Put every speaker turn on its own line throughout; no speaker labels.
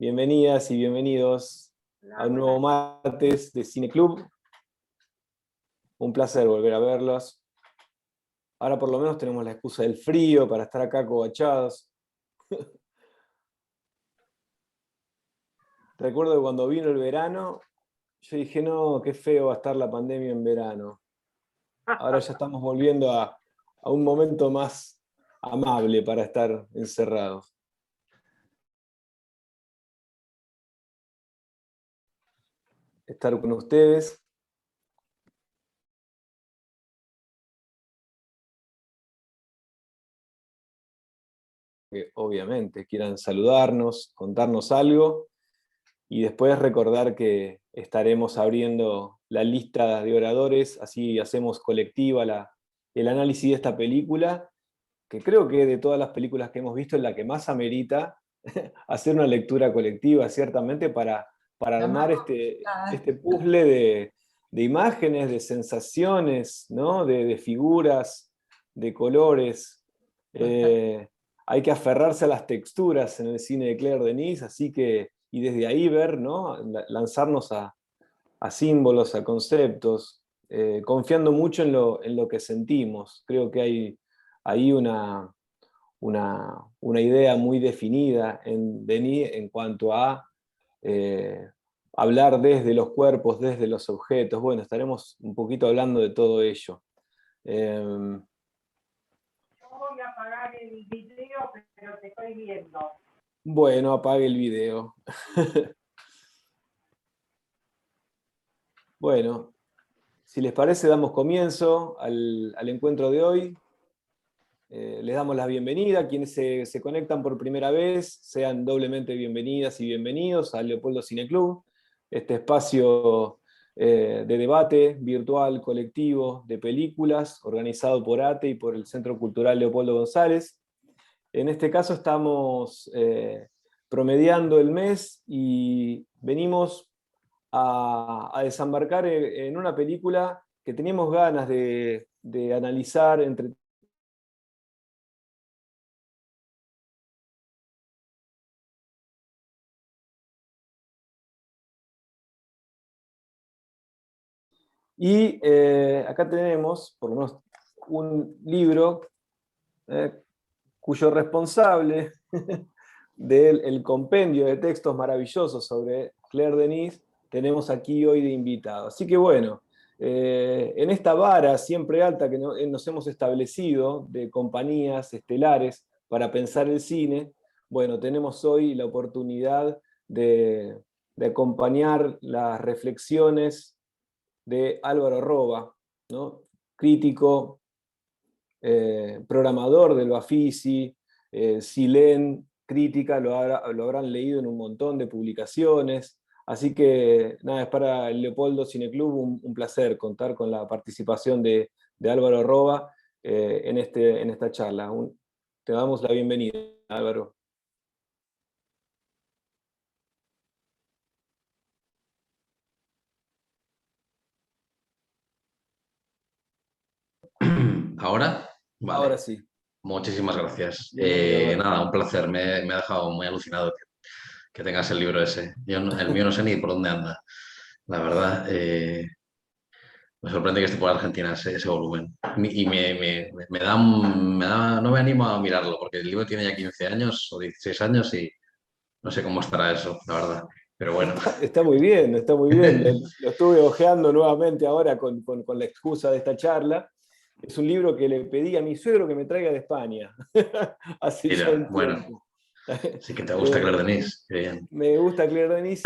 Bienvenidas y bienvenidos a un nuevo martes de Cine Club. Un placer volver a verlos. Ahora por lo menos tenemos la excusa del frío para estar acá acobachados. Recuerdo que cuando vino el verano, yo dije, no, qué feo va a estar la pandemia en verano. Ahora ya estamos volviendo a un momento más amable para estar encerrados. Estar con ustedes. Que obviamente quieran saludarnos, contarnos algo, y después recordar que estaremos abriendo la lista de oradores, así hacemos colectiva el análisis de esta película, que creo que de todas las películas que hemos visto es la que más amerita hacer una lectura colectiva, ciertamente, para armar este puzzle de imágenes, de sensaciones, ¿no? de figuras, de colores. Hay que aferrarse a las texturas en el cine de Claire Denis, así que, y desde ahí ver, ¿no? Lanzarnos a símbolos, a conceptos, confiando mucho en lo que sentimos. Creo que hay ahí una idea muy definida en Denis en cuanto a hablar desde los cuerpos, desde los objetos. Bueno, estaremos un poquito hablando de todo ello.
Voy a apagar el video, pero te estoy viendo.
Bueno, apague el video. Bueno, si les parece, damos comienzo al encuentro de hoy. Les damos la bienvenida. Quienes se conectan por primera vez, sean doblemente bienvenidas y bienvenidos a Leopoldo Cine Club, este espacio de debate virtual, colectivo, de películas, organizado por ATE y por el Centro Cultural Leopoldo González. En este caso estamos promediando el mes y venimos a desembarcar en una película que teníamos ganas de analizar entre y acá tenemos, por lo menos, un libro cuyo responsable del compendio de textos maravillosos sobre Claire Denis tenemos aquí hoy de invitado. Así que bueno, en esta vara siempre alta que nos hemos establecido de compañías estelares para pensar el cine, bueno, tenemos hoy la oportunidad de acompañar las reflexiones de Álvaro Roba, ¿no? Crítico, programador del Bafisi, Silén, crítica, lo habrán leído en un montón de publicaciones. Así que nada, es para el Leopoldo Cine Club un placer contar con la participación de Álvaro Roba en esta charla. Te damos la bienvenida, Álvaro.
¿Ahora? Vale.
Ahora sí.
Muchísimas gracias.
Bienvenido,
Nada, un placer. Me ha dejado muy alucinado que tengas el libro ese. El mío no sé ni por dónde anda. La verdad, me sorprende que esté por Argentina ese volumen. Y no me animo a mirarlo, porque el libro tiene ya 15 años o 16 años y no sé cómo estará eso, la verdad. Pero bueno.
Está muy bien, está muy bien. Lo estuve hojeando nuevamente ahora con la excusa de esta charla. Es un libro que le pedí a mi suegro que me traiga de España. Hace ya
Mira,
un
bueno,
tiempo.
sí que te gusta Claire Denis. Qué bien.
Me gusta Claire Denis.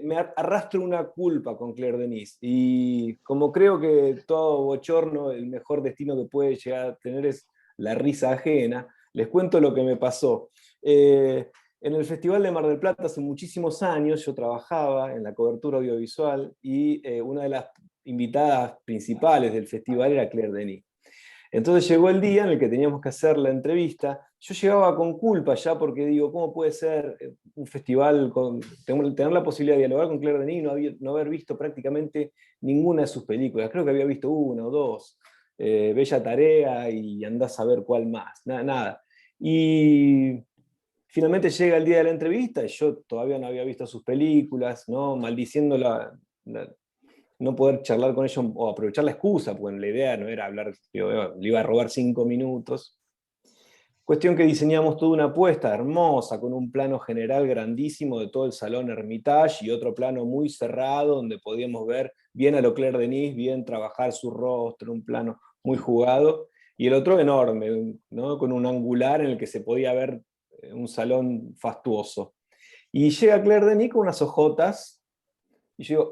Me arrastro una culpa con Claire Denis. Y como creo que todo bochorno, el mejor destino que puede llegar a tener es la risa ajena, les cuento lo que me pasó. En el Festival de Mar del Plata hace muchísimos años yo trabajaba en la cobertura audiovisual y una de las invitadas principales del festival era Claire Denis. Entonces llegó el día en el que teníamos que hacer la entrevista. Yo llegaba con culpa ya porque digo, ¿cómo puede ser un festival, tener la posibilidad de dialogar con Claire Denis y no haber visto prácticamente ninguna de sus películas? Creo que había visto una o dos, Bella Tarea y andás a ver cuál más, nada. Y Finalmente llega el día de la entrevista y yo todavía no había visto sus películas, ¿no? Maldiciendo no poder charlar con ellos o aprovechar la excusa, porque la idea no era hablar, digo, le iba a robar 5 minutos. Cuestión que diseñamos toda una apuesta hermosa, con un plano general grandísimo de todo el salón Hermitage y otro plano muy cerrado donde podíamos ver bien a lo Claire Denis, bien trabajar su rostro, un plano muy jugado, y el otro enorme, ¿no? Con un angular en el que se podía ver un salón fastuoso. Y llega Claire Denis con unas ojotas, y yo digo,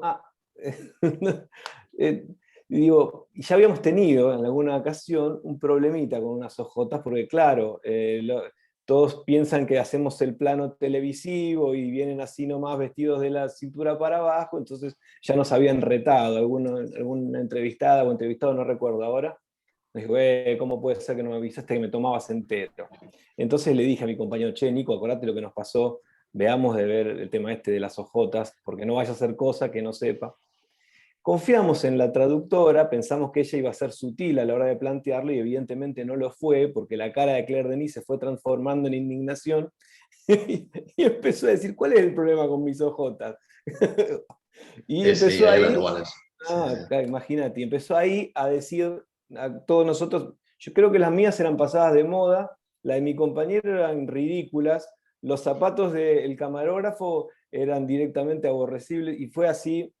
eh, y digo, ya habíamos tenido en alguna ocasión un problemita con unas ojotas, porque claro, todos piensan que hacemos el plano televisivo y vienen así nomás vestidos de la cintura para abajo, entonces ya nos habían retado, alguna entrevistada o entrevistado, no recuerdo ahora, me dijo, ¿cómo puede ser que no me avisaste que me tomabas entero? Entonces le dije a mi compañero, che, Nico, acordate lo que nos pasó, veamos de ver el tema este de las ojotas, porque no vaya a hacer cosa que no sepa. Confiamos en la traductora, pensamos que ella iba a ser sutil a la hora de plantearlo y evidentemente no lo fue, porque la cara de Claire Denis se fue transformando en indignación y empezó a decir, ¿cuál es el problema con mis ojotas? Y
Sí,
empezó
hay las
ahí,
iguales. Sí, sí.
imagínate, empezó ahí a decir a todos nosotros, yo creo que las mías eran pasadas de moda, las de mi compañero eran ridículas, los zapatos del camarógrafo eran directamente aborrecibles y fue así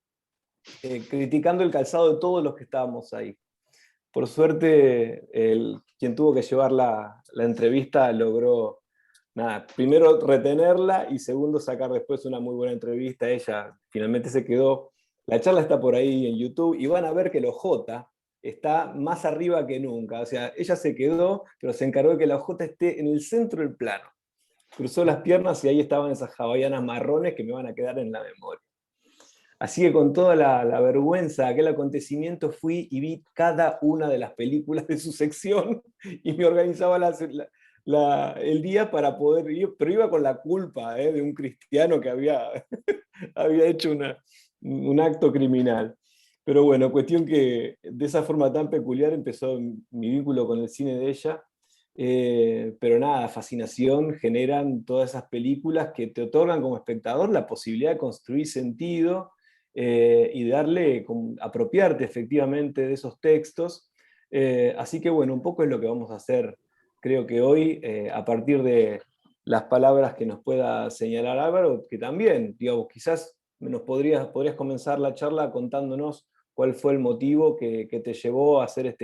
criticando el calzado de todos los que estábamos ahí. Por suerte, quien tuvo que llevar la entrevista logró, nada, primero retenerla y segundo sacar después una muy buena entrevista. Ella finalmente se quedó. La charla está por ahí en YouTube y van a ver que el OJ está más arriba que nunca. O sea, ella se quedó, pero se encargó de que la OJ esté en el centro del plano. Cruzó las piernas y ahí estaban esas hawaianas marrones que me van a quedar en la memoria. Así que con toda la vergüenza de aquel acontecimiento fui y vi cada una de las películas de su sección y me organizaba el día para poder ir, pero iba con la culpa de un cristiano que había hecho un acto criminal. Pero bueno, cuestión que de esa forma tan peculiar empezó mi vínculo con el cine de ella. Pero nada, fascinación generan todas esas películas que te otorgan como espectador la posibilidad de construir sentido y darle, apropiarte efectivamente de esos textos. Así que bueno, un poco es lo que vamos a hacer, creo que hoy, a partir de las palabras que nos pueda señalar Álvaro, que también, digamos, quizás podrías comenzar la charla contándonos cuál fue el motivo que te llevó a hacer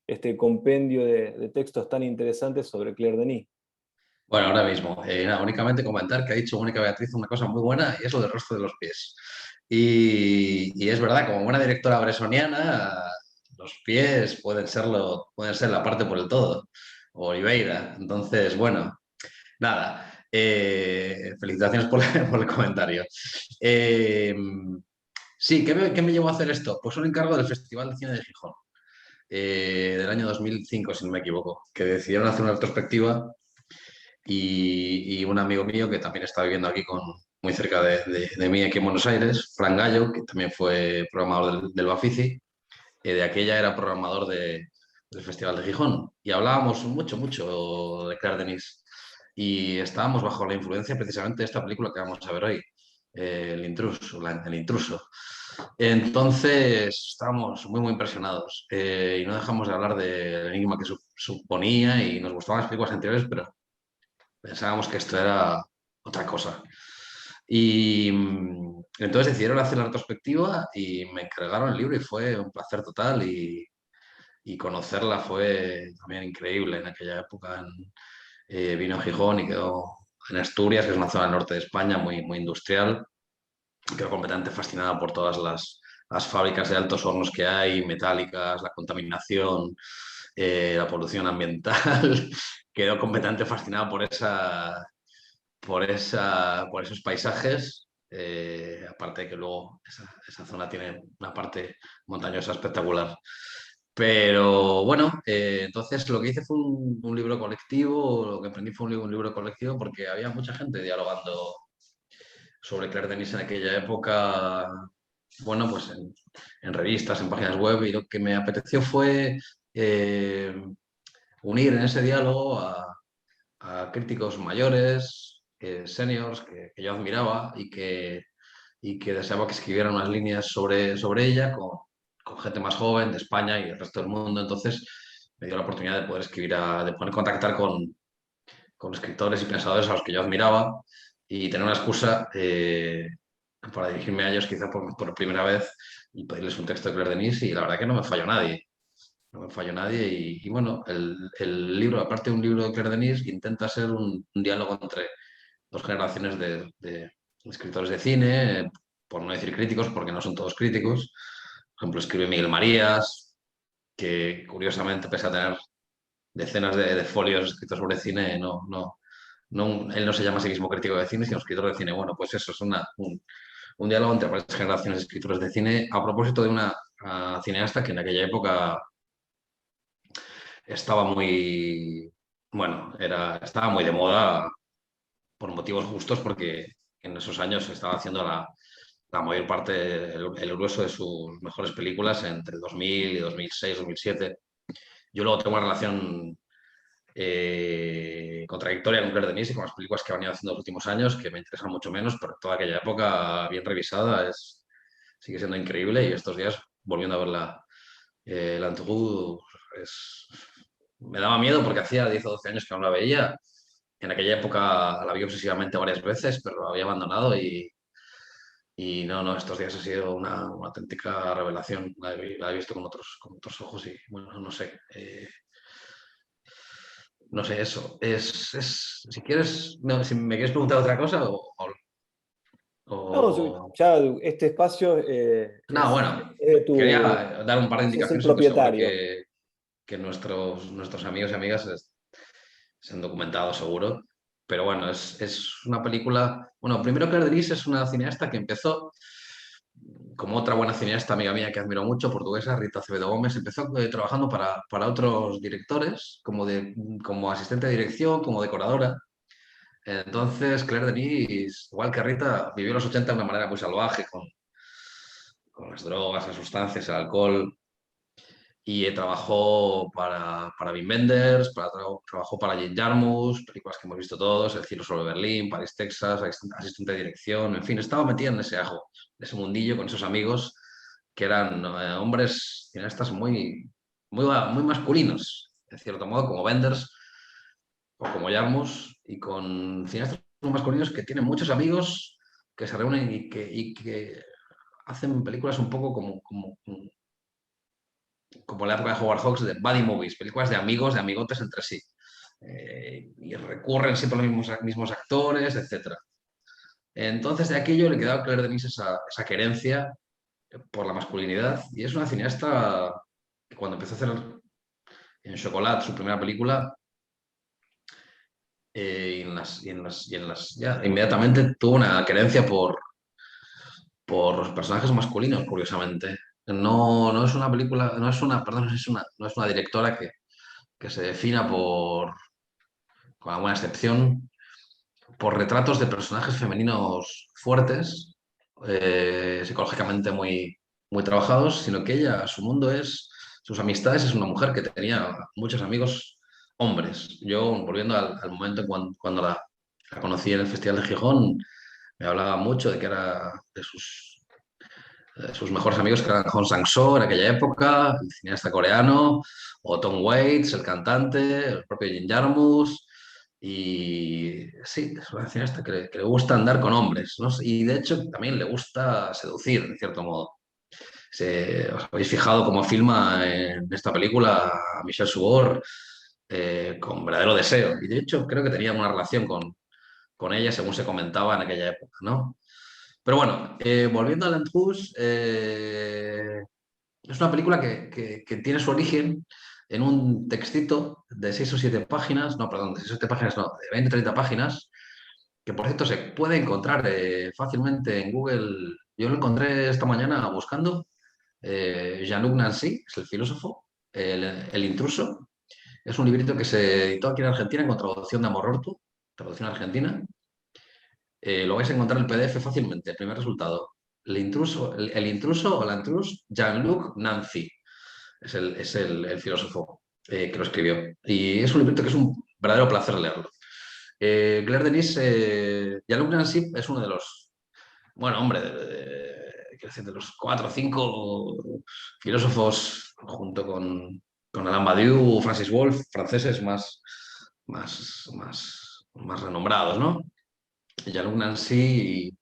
este compendio de textos tan interesantes sobre Claire Denis.
Bueno, ahora mismo, nada, únicamente comentar que ha dicho Mónica Beatriz una cosa muy buena y es lo del rostro de los pies. Y es verdad, como buena directora bresoniana, los pies pueden ser la parte por el todo, o Oliveira. Entonces, bueno, nada, felicitaciones por el comentario. Eh, sí, qué me llevó a hacer esto? Pues un encargo del Festival de Cine de Gijón, del año 2005, si no me equivoco, que decidieron hacer una retrospectiva y un amigo mío que también está viviendo aquí muy cerca de mí, aquí en Buenos Aires, Fran Gallo, que también fue programador del Bafisi, de aquella era programador del Festival de Gijón. Y hablábamos mucho de Claire Denis. Y estábamos bajo la influencia precisamente de esta película que vamos a ver hoy, El Intruso, El Intruso. Entonces estábamos muy impresionados y no dejamos de hablar del enigma que suponía y nos gustaban las películas anteriores, pero pensábamos que esto era otra cosa. Y entonces decidieron hacer la retrospectiva y me encargaron el libro y fue un placer total y conocerla fue también increíble. En aquella época vino a Gijón y quedó en Asturias, que es una zona del norte de España muy industrial. Quedó completamente fascinada por todas las fábricas de altos hornos que hay, metálicas, la contaminación, la polución ambiental. Quedó completamente fascinada por esos paisajes. Aparte de que luego esa zona tiene una parte montañosa espectacular. Pero bueno, entonces lo que hice fue un libro colectivo, lo que emprendí fue un libro colectivo porque había mucha gente dialogando sobre Claire Denis en aquella época, bueno, pues en revistas, en páginas web, y lo que me apeteció fue unir en ese diálogo a críticos mayores, seniors que yo admiraba y que deseaba que escribieran unas líneas sobre ella con gente más joven de España y del resto del mundo. Entonces me dio la oportunidad de poder escribir, de poder contactar con escritores y pensadores a los que yo admiraba y tener una excusa para dirigirme a ellos quizá por primera vez y pedirles un texto de Claire Denis, y la verdad que no me falló nadie. No me falló nadie y bueno, el libro, aparte de un libro de Claire Denis, intenta ser un diálogo entre dos generaciones de escritores de cine, por no decir críticos, porque no son todos críticos. Por ejemplo, escribe Miguel Marías, que curiosamente, pese a tener decenas de folios escritos sobre cine, él no se llama a sí mismo crítico de cine, sino escritor de cine. Bueno, pues eso es un diálogo entre varias generaciones de escritores de cine a propósito de una cineasta que en aquella época estaba muy, bueno, estaba muy de moda por motivos justos, porque en esos años se estaba haciendo la mayor parte, el grueso de sus mejores películas entre 2000 y 2006, 2007. Yo luego tengo una relación contradictoria con Claire Denis y con las películas que ha venido haciendo en los últimos años, que me interesan mucho menos, pero toda aquella época bien revisada sigue siendo increíble, y estos días, volviendo a verla, L'Entourage, me daba miedo porque hacía 10 o 12 años que no la veía. En aquella época la vi obsesivamente varias veces, pero la había abandonado y no, estos días ha sido una auténtica revelación. La he visto con otros ojos y, bueno, no sé. No sé, eso. Si quieres, no, si me quieres preguntar otra cosa
No,
o-
ya este espacio
No, bueno,
es de
quería dar un par de
sos el
indicaciones, aunque seguro
propietario.
que nuestros amigos y amigas se han documentado seguro. Pero bueno, es una película. Bueno, primero, Claire Denis es una cineasta que empezó, como otra buena cineasta amiga mía que admiro mucho, portuguesa, Rita Acevedo Gómez, empezó trabajando para otros directores, como asistente de dirección, como decoradora. Entonces, Claire Denis, igual que Rita, vivió los 80 de una manera muy salvaje, con las drogas, las sustancias, el alcohol. Y trabajó para Wim Wenders, trabajó para Jane Jarmusch, películas que hemos visto todos, El cielo sobre Berlín, París, Texas, asistente de dirección, en fin, estaba metida en ese ajo, en ese mundillo con esos amigos que eran hombres cineastas muy masculinos, en cierto modo, como Wenders o como Jarmusch, y con cineastas muy masculinos que tienen muchos amigos que se reúnen y que hacen películas un poco como la época de Howard Hawks, de buddy movies, películas de amigos, de amigotes entre sí. Y recurren siempre los mismos actores, etcétera. Entonces, de aquello le quedaba a Claire Denis esa querencia por la masculinidad. Y es una cineasta que, cuando empezó a hacer en Chocolat su primera película, ya inmediatamente tuvo una querencia por los personajes masculinos, curiosamente. No es una película, perdón, no es una directora que se defina con alguna excepción, por retratos de personajes femeninos fuertes, psicológicamente muy trabajados, sino que ella, su mundo sus amistades, es una mujer que tenía muchos amigos hombres. Yo, volviendo al momento cuando la conocí en el Festival de Gijón, me hablaba mucho de que era de sus mejores amigos, que eran Hong Sang-soo en aquella época, el cineasta coreano, o Tom Waits, el cantante, el propio Jim Jarmusch. Y sí, es una cineasta que le gusta andar con hombres, ¿no? Y de hecho también le gusta seducir, de cierto modo. ¿Os habéis fijado cómo filma en esta película a Michel Subor con verdadero deseo? Y de hecho creo que tenía una relación con ella, según se comentaba en aquella época, ¿no? Pero bueno, volviendo a L'Entourage, es una película que tiene su origen en un textito de 6 o 7 páginas, no, perdón, de 6 o 7 páginas, no, de 20 o 30 páginas, que por cierto se puede encontrar fácilmente en Google. Yo lo encontré esta mañana buscando. Jean-Luc Nancy, es el filósofo, el intruso. Es un librito que se editó aquí en Argentina con traducción de Amor Ortu, traducción argentina. Lo vais a encontrar en el PDF fácilmente. El primer resultado. El intruso o la intrus, Jean-Luc Nancy. Es el filósofo que lo escribió. Y es un librito que es un verdadero placer leerlo. Claire Denis, Jean-Luc Nancy es uno de los, bueno, hombre, quiero decir, de los 4 o 5 filósofos, junto con Alain Badiou, Francis Wolff, franceses más renombrados, ¿no? Jean-Luc Nancy,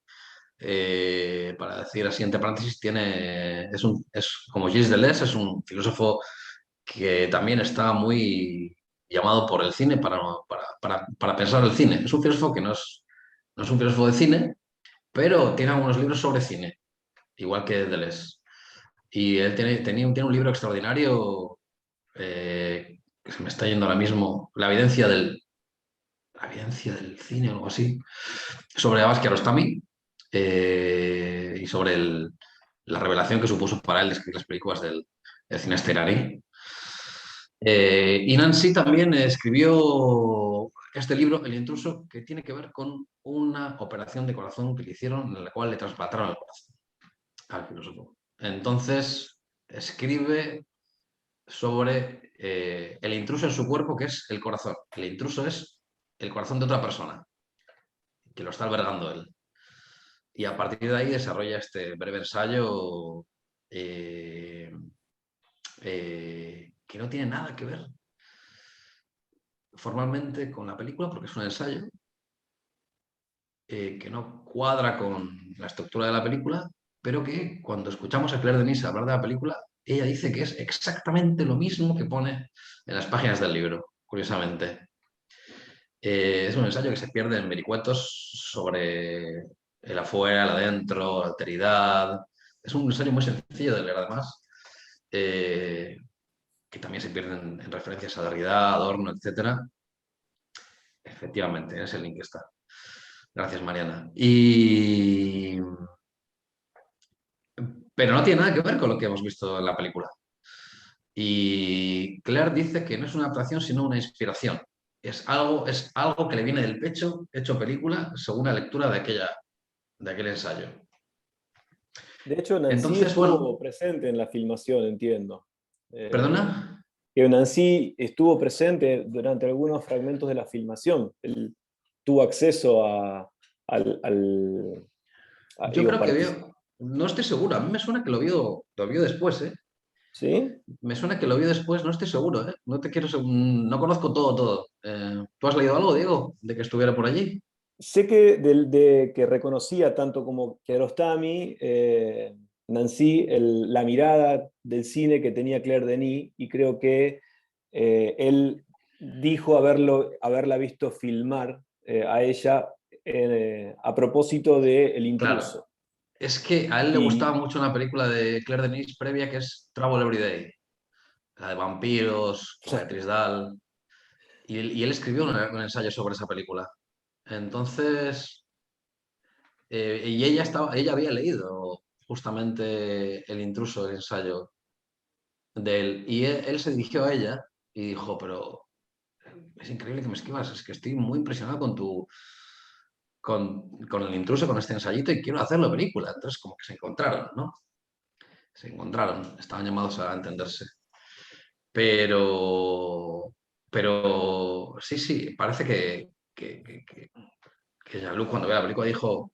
para decir así entre paréntesis, es como Gilles Deleuze, es un filósofo que también está muy llamado por el cine para pensar el cine. Es un filósofo que no es un filósofo de cine, pero tiene algunos libros sobre cine, igual que Deleuze. Y él tiene un libro extraordinario, que se me está yendo ahora mismo, La evidencia del cine o algo así, sobre Abbas Kiarostami, y sobre la revelación que supuso para él escribir las películas del cineasta iraní. Y Nancy también escribió este libro, El intruso, que tiene que ver con una operación de corazón que le hicieron en la cual le trasplantaron el corazón al filósofo. Entonces, escribe sobre el intruso en su cuerpo, que es el corazón. El intruso es el corazón de otra persona, que lo está albergando él. Y a partir de ahí desarrolla este breve ensayo, que no tiene nada que ver formalmente con la película, porque es un ensayo que no cuadra con la estructura de la película, pero que cuando escuchamos a Claire Denis hablar de la película, ella dice que es exactamente lo mismo que pone en las páginas del libro, curiosamente. Es un ensayo que se pierde en vericuetos sobre el afuera, el adentro, la alteridad. Es un ensayo muy sencillo de leer, además, que también se pierde en referencias a Derrida, Adorno, etc. Efectivamente, en ese link está. Gracias, Mariana. Pero no tiene nada que ver con lo que hemos visto en la película. Y Claire dice que no es una adaptación, sino una inspiración. Es algo que le viene del pecho, hecho película, según la lectura de aquel ensayo.
De hecho, Nancy
Entonces, bueno,
estuvo presente en la filmación, entiendo.
¿perdona?
Que Nancy estuvo presente durante algunos fragmentos de la filmación. Él tuvo acceso
Yo
digo,
creo que no estoy seguro, a mí me suena que lo vio después, ¿eh?
¿sí?
Me suena que lo vio después, no estoy seguro, ¿eh? No conozco todo. ¿Tú has leído algo, Diego, de que estuviera por allí?
Sé que, que reconocía tanto como Kiarostami, Nancy, la mirada del cine que tenía Claire Denis, y creo que él dijo haberla visto filmar a ella a propósito de El
Claro,
intruso.
es que a él le gustaba
Y
mucho una película de Claire Denis previa que es Trouble Every Day, la de vampiros, con Beatriz Dahl, y él escribió un ensayo sobre esa película. Entonces, y ella había leído justamente El intruso, el ensayo de él, y él se dirigió a ella y dijo, pero es increíble que me escribas, es que estoy muy impresionado con el intruso, con este ensayito y quiero hacerlo película. Entonces, como que se encontraron, ¿no? Se encontraron, estaban llamados a entenderse. Pero, pero sí, sí, parece que Jean-Luc cuando ve la película dijo,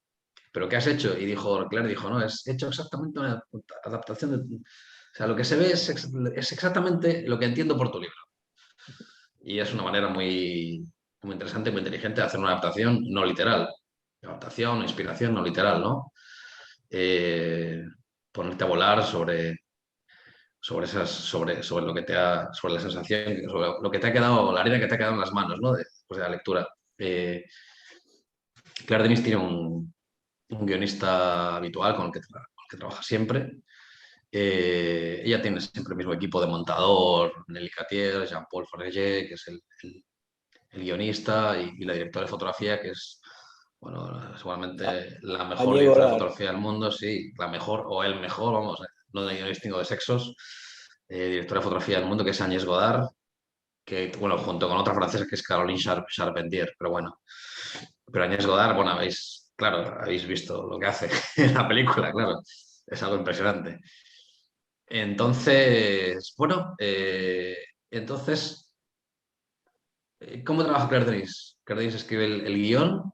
¿pero qué has hecho? Y Claire dijo, no, he hecho exactamente una adaptación de... O sea, lo que se ve es exactamente lo que entiendo por tu libro. Y es una manera muy interesante, muy inteligente de hacer una adaptación no literal. Adaptación, inspiración no literal, ¿no? Eh, Ponerte a volar sobre lo que sobre la sensación, sobre lo que te ha quedado, la harina que te ha quedado en las manos, ¿no? Después de la lectura. Claire Denis tiene un guionista habitual con el que trabaja siempre. Ella tiene siempre el mismo equipo de montador, Nelly Catier, Jean-Paul Fargeat, que es el guionista, y la directora de fotografía, que es, bueno,
a,
seguramente la mejor
Añé
directora de
Godard.
fotografía del mundo, sí, la mejor o el mejor, vamos, no distingo de sexos, directora de fotografía del mundo, que es Agnès Godard, que, bueno, junto con otra francesa que es Caroline Charpentier, pero bueno, pero Agnès Godard, bueno, habéis visto lo que hace en la película, claro, es algo impresionante. Entonces, bueno, entonces, ¿cómo trabaja Claire Denis? Claire Denis escribe el guión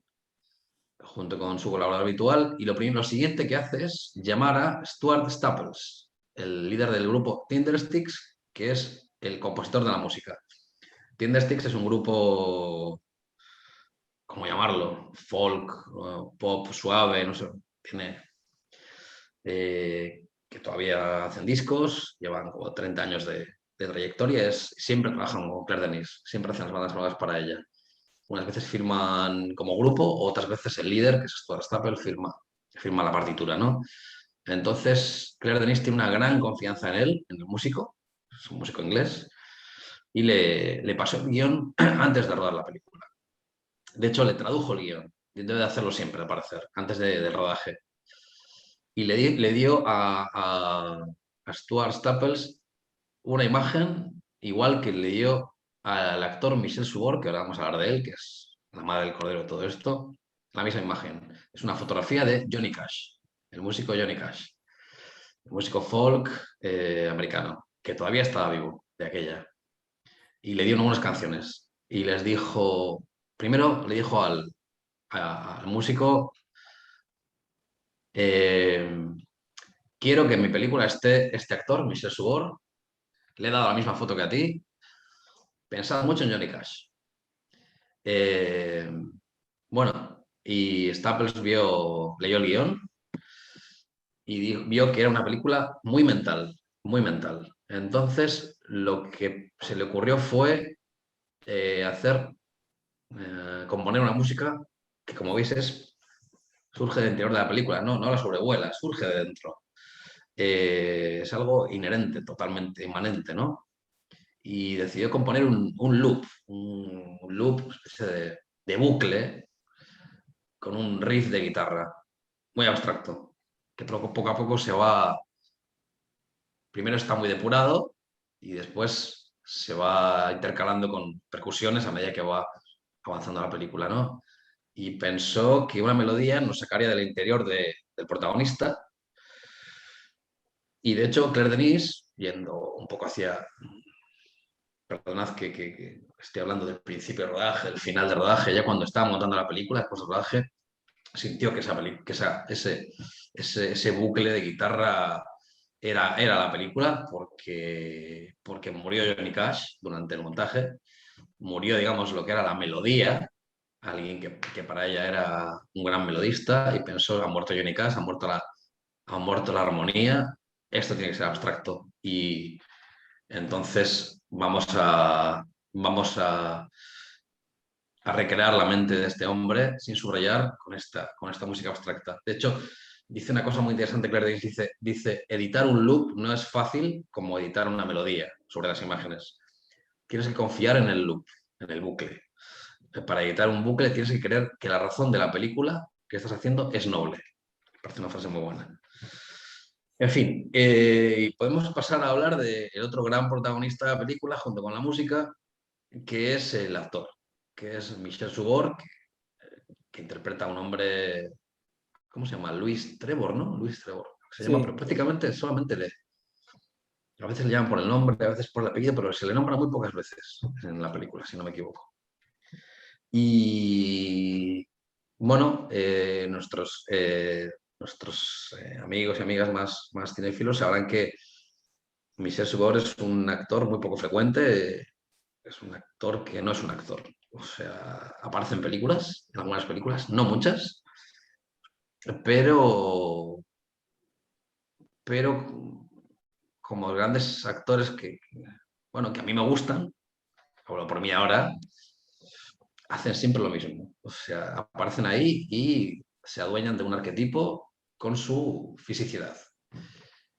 junto con su colaborador habitual y lo siguiente que hace es llamar a Stuart Staples, el líder del grupo Tindersticks, que es el compositor de la música. Tindersticks es un grupo, ¿cómo llamarlo? Folk, pop, suave, no sé, tiene... que todavía hacen discos, llevan como 30 años de trayectoria, siempre trabajan con Claire Denis, siempre hacen las bandas sonoras para ella. Unas veces firman como grupo, otras veces el líder, que es Stuart Staples, firma la partitura, ¿no? Entonces, Claire Denis tiene una gran confianza en él, en el músico, es un músico inglés, y le pasó el guión antes de rodar la película. De hecho, le tradujo el guión, debe de hacerlo siempre, al parecer, antes del rodaje. Y le dio a Stuart Staples una imagen igual que le dio al actor Michel Subor, que ahora vamos a hablar de él, que es la madre del cordero de todo esto, la misma imagen. Es una fotografía de Johnny Cash, el músico Johnny Cash, el músico folk americano, que todavía estaba vivo de aquella. Y le dio unas canciones. Y les dijo, primero le dijo al músico, quiero que en mi película esté este actor, Michel Subor, le he dado la misma foto que a ti, pensad mucho en Johnny Cash. Bueno, y Staples leyó el guión y vio que era una película muy mental, muy mental. Entonces, lo que se le ocurrió fue componer una música que, como veis, surge del interior de la película, no la sobrevuela, surge de dentro. Es algo inherente, totalmente inmanente, ¿no? Y decidió componer un loop, un loop, una especie de bucle con un riff de guitarra muy abstracto, que poco a poco se va, primero está muy depurado y después se va intercalando con percusiones a medida que va avanzando la película, ¿no? Y pensó que una melodía nos sacaría del interior del protagonista y de hecho Claire Denis, yendo un poco hacia, perdonad que estoy hablando del principio del rodaje, del final del rodaje, ya cuando estaba montando la película, después del rodaje, sintió que ese bucle de guitarra era la película porque murió Johnny Cash durante el montaje, murió, digamos, lo que era la melodía, alguien que para ella era un gran melodista y pensó, ha muerto Johnny Cash, ha muerto la armonía, esto tiene que ser abstracto y entonces vamos a recrear la mente de este hombre sin subrayar con esta música abstracta. De hecho, dice una cosa muy interesante, Claire Danes, dice, editar un loop no es fácil como editar una melodía sobre las imágenes. Tienes que confiar en el loop, en el bucle. Para editar un bucle tienes que creer que la razón de la película que estás haciendo es noble. Me parece una frase muy buena. En fin, podemos pasar a hablar del otro gran protagonista de la película junto con la música, que es el actor, que es Michel Subor, que interpreta a un hombre, ¿cómo se llama? Luis Trevor, ¿no? Luis Trevor. Se llama,
Sí,
pero prácticamente solamente a veces le llaman por el nombre, a veces por el apellido, pero se le nombra muy pocas veces en la película, si no me equivoco. Y bueno, nuestros amigos y amigas más cinéfilos sabrán que Michel Subor es un actor muy poco frecuente, es un actor que no es un actor. O sea, aparece en películas, en algunas películas, no muchas, pero, pero como grandes actores bueno, que a mí me gustan, hablo por mí ahora, hacen siempre lo mismo. O sea, aparecen ahí y se adueñan de un arquetipo con su fisicidad.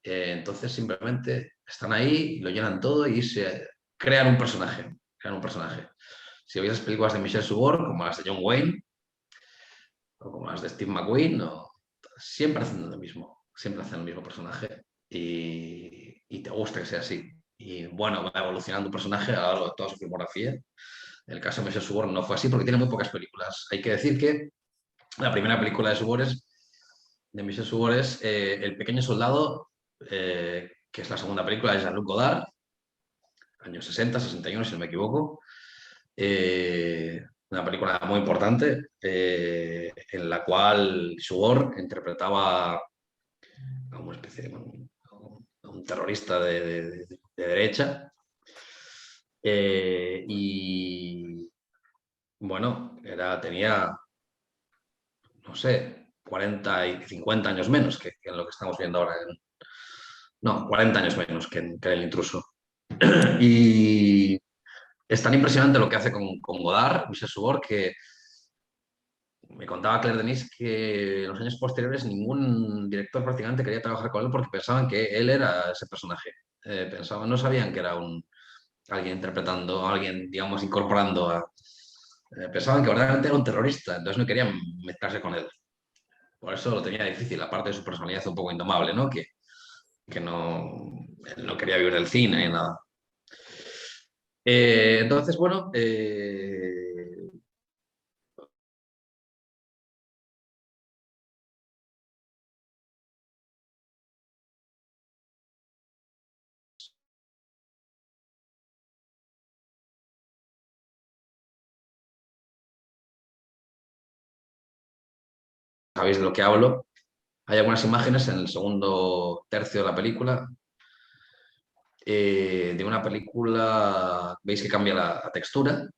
Entonces simplemente están ahí, lo llenan todo y se crean un personaje. Crean un personaje. Si veis las películas de Michel Subor, como las de John Wayne, o como las de Steve McQueen, siempre hacen lo mismo, siempre hacen el mismo personaje y te gusta que sea así. Y bueno, va evolucionando un personaje a lo largo de toda su filmografía. En el caso de Michel Subor no fue así porque tiene muy pocas películas. Hay que decir que la primera película de Michel Subor es El pequeño soldado, que es la segunda película de Jean-Luc Godard, años 60, 61, si no me equivoco. una película muy importante, en la cual Sugor interpretaba a una especie de un terrorista de derecha. Y bueno, tenía, no sé, 40 y 50 años menos que en lo que estamos viendo ahora. No, 40 años menos que El Intruso. Y es tan impresionante lo que hace con Godard, Michel Sugor, que me contaba Claire Denis que en los años posteriores ningún director prácticamente quería trabajar con él porque pensaban que él era ese personaje. No sabían que era alguien interpretando, alguien, digamos, incorporando a... pensaban que verdaderamente era un terrorista, entonces no querían mezclarse con él. Por eso lo tenía difícil, aparte de su personalidad un poco indomable, ¿no? Que no, él no quería vivir del cine ni nada. Entonces, bueno, sabéis de lo que hablo. Hay algunas imágenes en el segundo tercio de la película, de una película, veis que cambia la textura,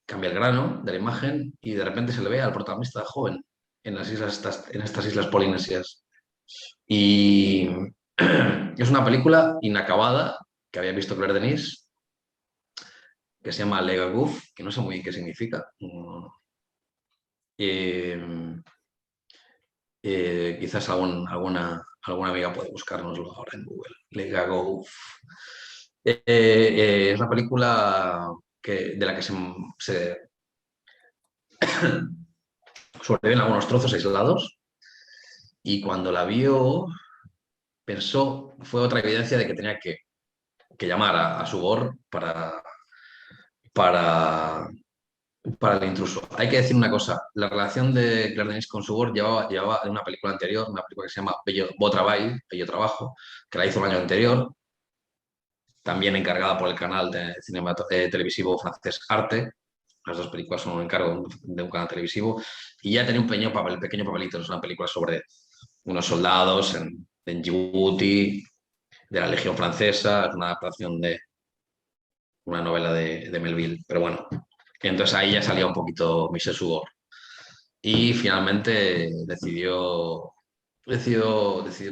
cambia el grano de la imagen y de repente se le ve al protagonista joven en en estas islas polinesias. Y es una película inacabada que había visto Claire Denis, que se llama Le Gagouff, que no sé muy bien qué significa. Eh, quizás alguna amiga puede buscárnoslo ahora en Google. Le Gagouff. Es una película de la que se sobreviven algunos trozos aislados y cuando la vio fue otra evidencia de que tenía que llamar a Sugor para, para El Intruso. Hay que decir una cosa, la relación de Claire Denis con Sugor llevaba de una película anterior, una película que se llama Beau Travail, Bello Trabajo, que la hizo el año anterior, también encargada por el canal televisivo francés Arte. Las dos películas son un encargo de un canal televisivo. Y ya tenía un pequeño papelito. Es una película sobre unos soldados en Djibouti, de la Legión Francesa. Es una adaptación de una novela de Melville. Pero bueno, entonces ahí ya salía un poquito Michel Sugor. Y finalmente decidió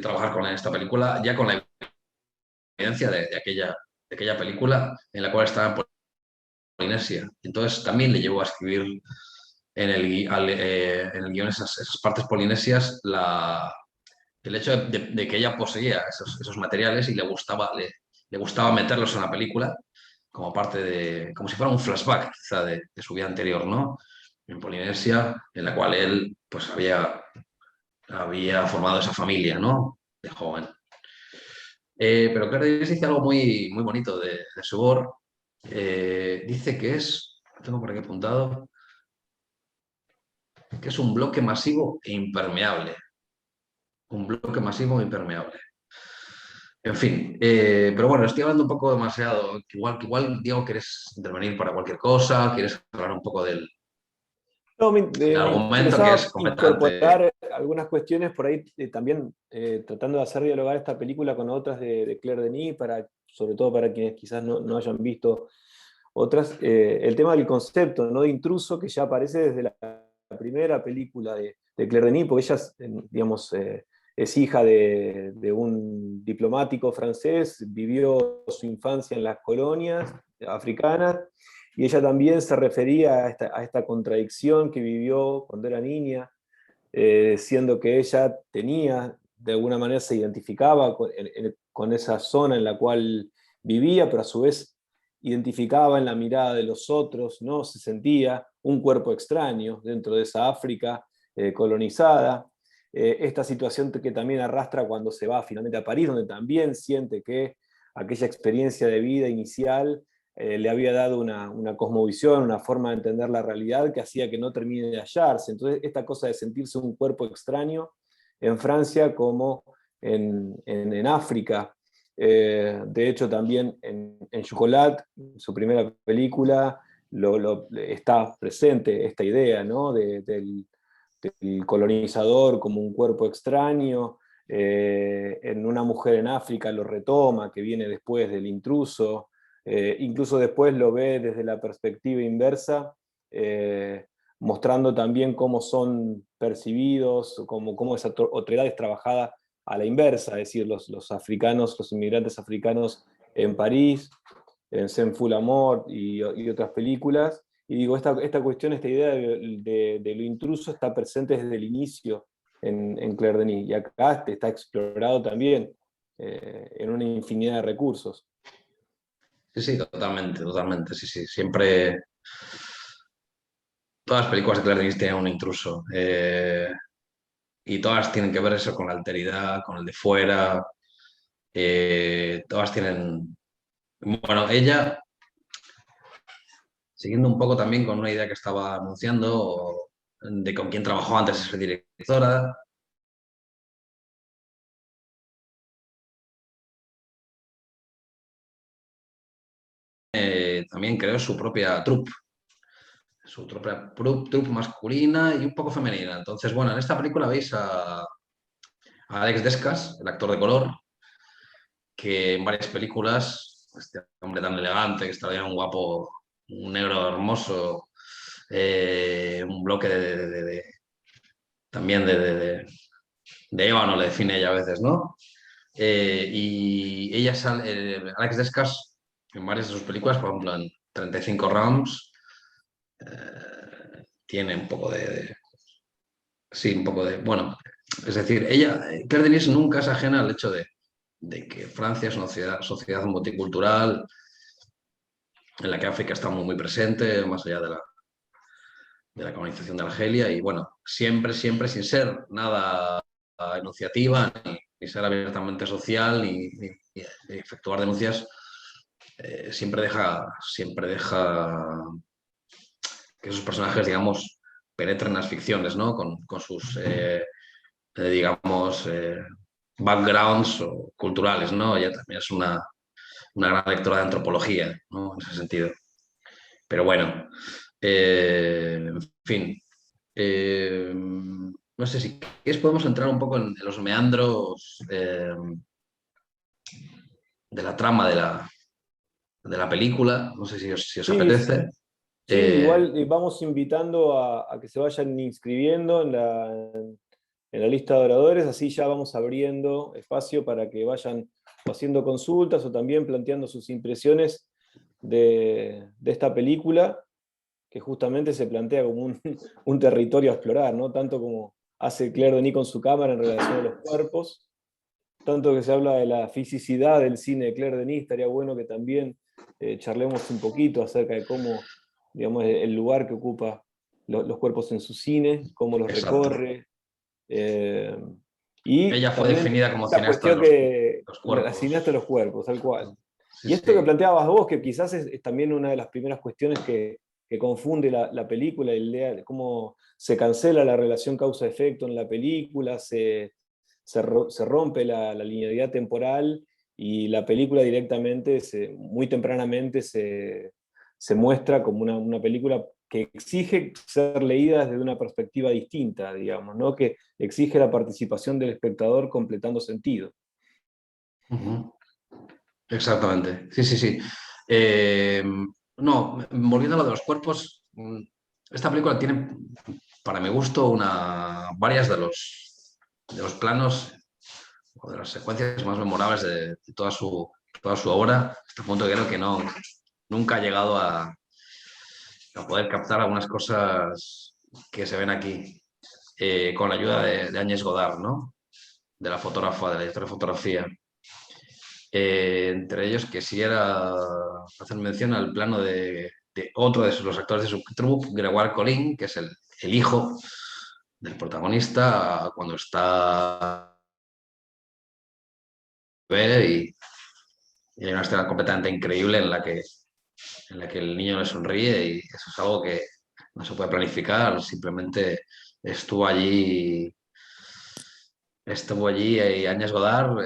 trabajar con él en esta película, ya con la evidencia de aquella película en la cual estaba en Polinesia. Entonces también le llevó a escribir en el guión esas partes polinesias, el hecho de que ella poseía esos materiales y le gustaba meterlos en la película como parte como si fuera un flashback quizá de su vida anterior, ¿no? En Polinesia, en la cual él pues había formado esa familia, ¿no? De joven. Pero claro, dice algo muy, muy bonito de Sugor. Dice tengo por aquí apuntado, que es un bloque masivo e impermeable. Un bloque masivo e impermeable. En fin, pero bueno, estoy hablando un poco demasiado. Igual Diego, ¿quieres intervenir para cualquier cosa? ¿Quieres hablar un poco
No,
del
me
argumento que es
interesaba
completamente...
incorporar algunas cuestiones por ahí, también tratando de hacer dialogar esta película con otras de Claire Denis, sobre todo para quienes quizás no hayan visto otras. El tema del concepto, ¿no? De intruso, que ya aparece desde la primera película de Claire Denis, porque ella, digamos, es hija de un diplomático francés, vivió su infancia en las colonias africanas, y ella también se refería a esta contradicción que vivió cuando era niña, siendo que ella de alguna manera se identificaba con esa zona en la cual vivía, pero a su vez identificaba en la mirada de los otros, ¿no? Se sentía un cuerpo extraño dentro de esa África colonizada. Esta situación que también arrastra cuando se va finalmente a París, donde también siente que aquella experiencia de vida inicial le había dado una cosmovisión, una forma de entender la realidad que hacía que no termine de hallarse. Entonces, esta cosa de sentirse un cuerpo extraño en Francia como en África. De hecho, también en Chocolat, su primera película, está presente esta idea, ¿no? Del colonizador como un cuerpo extraño. En Una mujer en África lo retoma, que viene después del intruso. Incluso después lo ve desde la perspectiva inversa, mostrando también cómo son percibidos, cómo esa otredad es trabajada a la inversa, es decir, los africanos, los inmigrantes africanos en París, en Sen Full Amor y otras películas. Y digo, esta cuestión, esta idea de lo intruso está presente desde el inicio en Claire Denis, y acá está explorado también en una infinidad de recursos.
Sí, sí, totalmente, totalmente, sí, sí. Siempre, todas las películas de Claire Denis tienen un intruso. Y todas tienen que ver eso con la alteridad, con el de fuera. Todas tienen... Bueno, ella, siguiendo un poco también con una idea que estaba anunciando, de con quién trabajó antes de ser directora, también creó su propia troupe masculina y un poco femenina. Entonces, bueno, en esta película veis a Alex Descas, el actor de color, que en varias películas, este hombre tan elegante, que está bien un guapo, un negro hermoso, un bloque también de ébano le define ella a veces, ¿no? Y ella sale, Alex Descas, en varias de sus películas, por ejemplo, en 35 Rounds, tiene un poco sí, un poco de, bueno, es decir, ella, Claire Denis nunca es ajena al hecho de que Francia es una sociedad multicultural, en la que África está muy, muy presente, más allá de la colonización de Argelia, y bueno, siempre, siempre sin ser nada enunciativa, ni ser abiertamente social, ni efectuar denuncias, siempre deja que esos personajes, digamos, penetren las ficciones, ¿no? Con sus, digamos, backgrounds o culturales, ¿no? Ella también es una gran lectora de antropología, ¿no? En ese sentido. Pero bueno, en fin. No sé si quieres, podemos entrar un poco en los meandros de la trama de la película. No sé si os
Sí,
apetece.
sí,
Eh,
igual vamos invitando a que se vayan inscribiendo en la lista de oradores, así ya vamos abriendo espacio para que vayan o haciendo consultas o también planteando sus impresiones de esta película, que justamente se plantea como un territorio a explorar, ¿no? Tanto como hace Claire Denis con su cámara en relación a los cuerpos, tanto que se habla de la fisicidad del cine de Claire Denis, estaría bueno que también charlemos un poquito acerca de cómo, digamos, el lugar que ocupa los cuerpos en su cine, cómo los
exacto.
recorre, y
Ella fue
también
definida como
la
cineasta de
cuestión que
los
la cineasta de
cuerpos.
los cuerpos, tal cual.
Sí,
Y esto que
sí,
planteabas vos, que quizás es también una de las primeras cuestiones que confunde la película, la idea de cómo se cancela la relación causa-efecto en la película, se rompe la linealidad temporal y la película directamente, muy tempranamente, se muestra como una película que exige ser leída desde una perspectiva distinta, digamos, ¿no? Que exige la participación del espectador completando sentido.
ujú, exactamente. Sí, sí, sí. No, volviendo a lo de los cuerpos, esta película tiene, para mi gusto, varias de los planos o de las secuencias más memorables de toda su obra, hasta el punto que creo que nunca ha llegado a poder captar algunas cosas que se ven aquí, con la ayuda de Agnès Godard, ¿no? De la fotógrafa, de la directora de fotografía. Entre ellos quisiera hacer mención al plano de otro de los actores de su troupe, Gregoire Colin, que es el hijo del protagonista cuando está y hay una escena completamente increíble en la que el niño le sonríe, y eso es algo que no se puede planificar, simplemente estuvo allí, y Áñez Godard,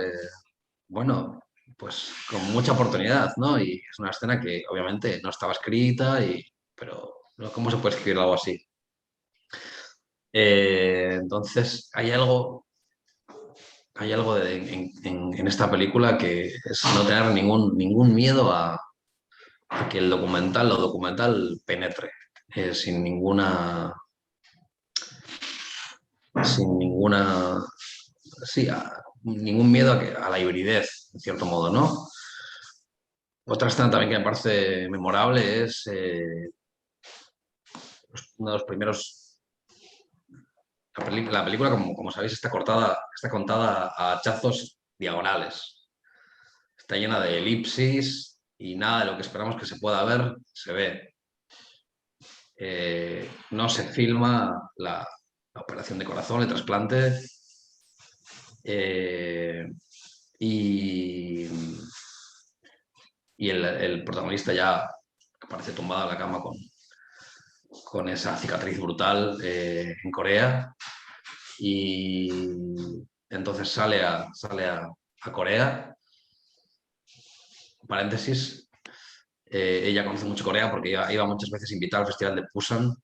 bueno, pues con mucha oportunidad, ¿no? Y es una escena que obviamente no estaba escrita, pero ¿cómo se puede escribir algo así? Entonces, en esta película que es no tener ningún miedo a que lo documental penetre, sin ninguna, sí, ningún miedo a la hibridez, en cierto modo, ¿no? Otra escena también que me parece memorable es uno de los primeros. La película, como sabéis, está contada a hachazos diagonales. Está llena de elipsis y nada de lo que esperamos que se pueda ver se ve. No se filma la operación de corazón, el trasplante. Y el protagonista ya aparece tumbado en la cama con esa cicatriz brutal en Corea. Y entonces sale a Corea. Paréntesis, ella conoce mucho Corea porque iba muchas veces invitada al Festival de Busan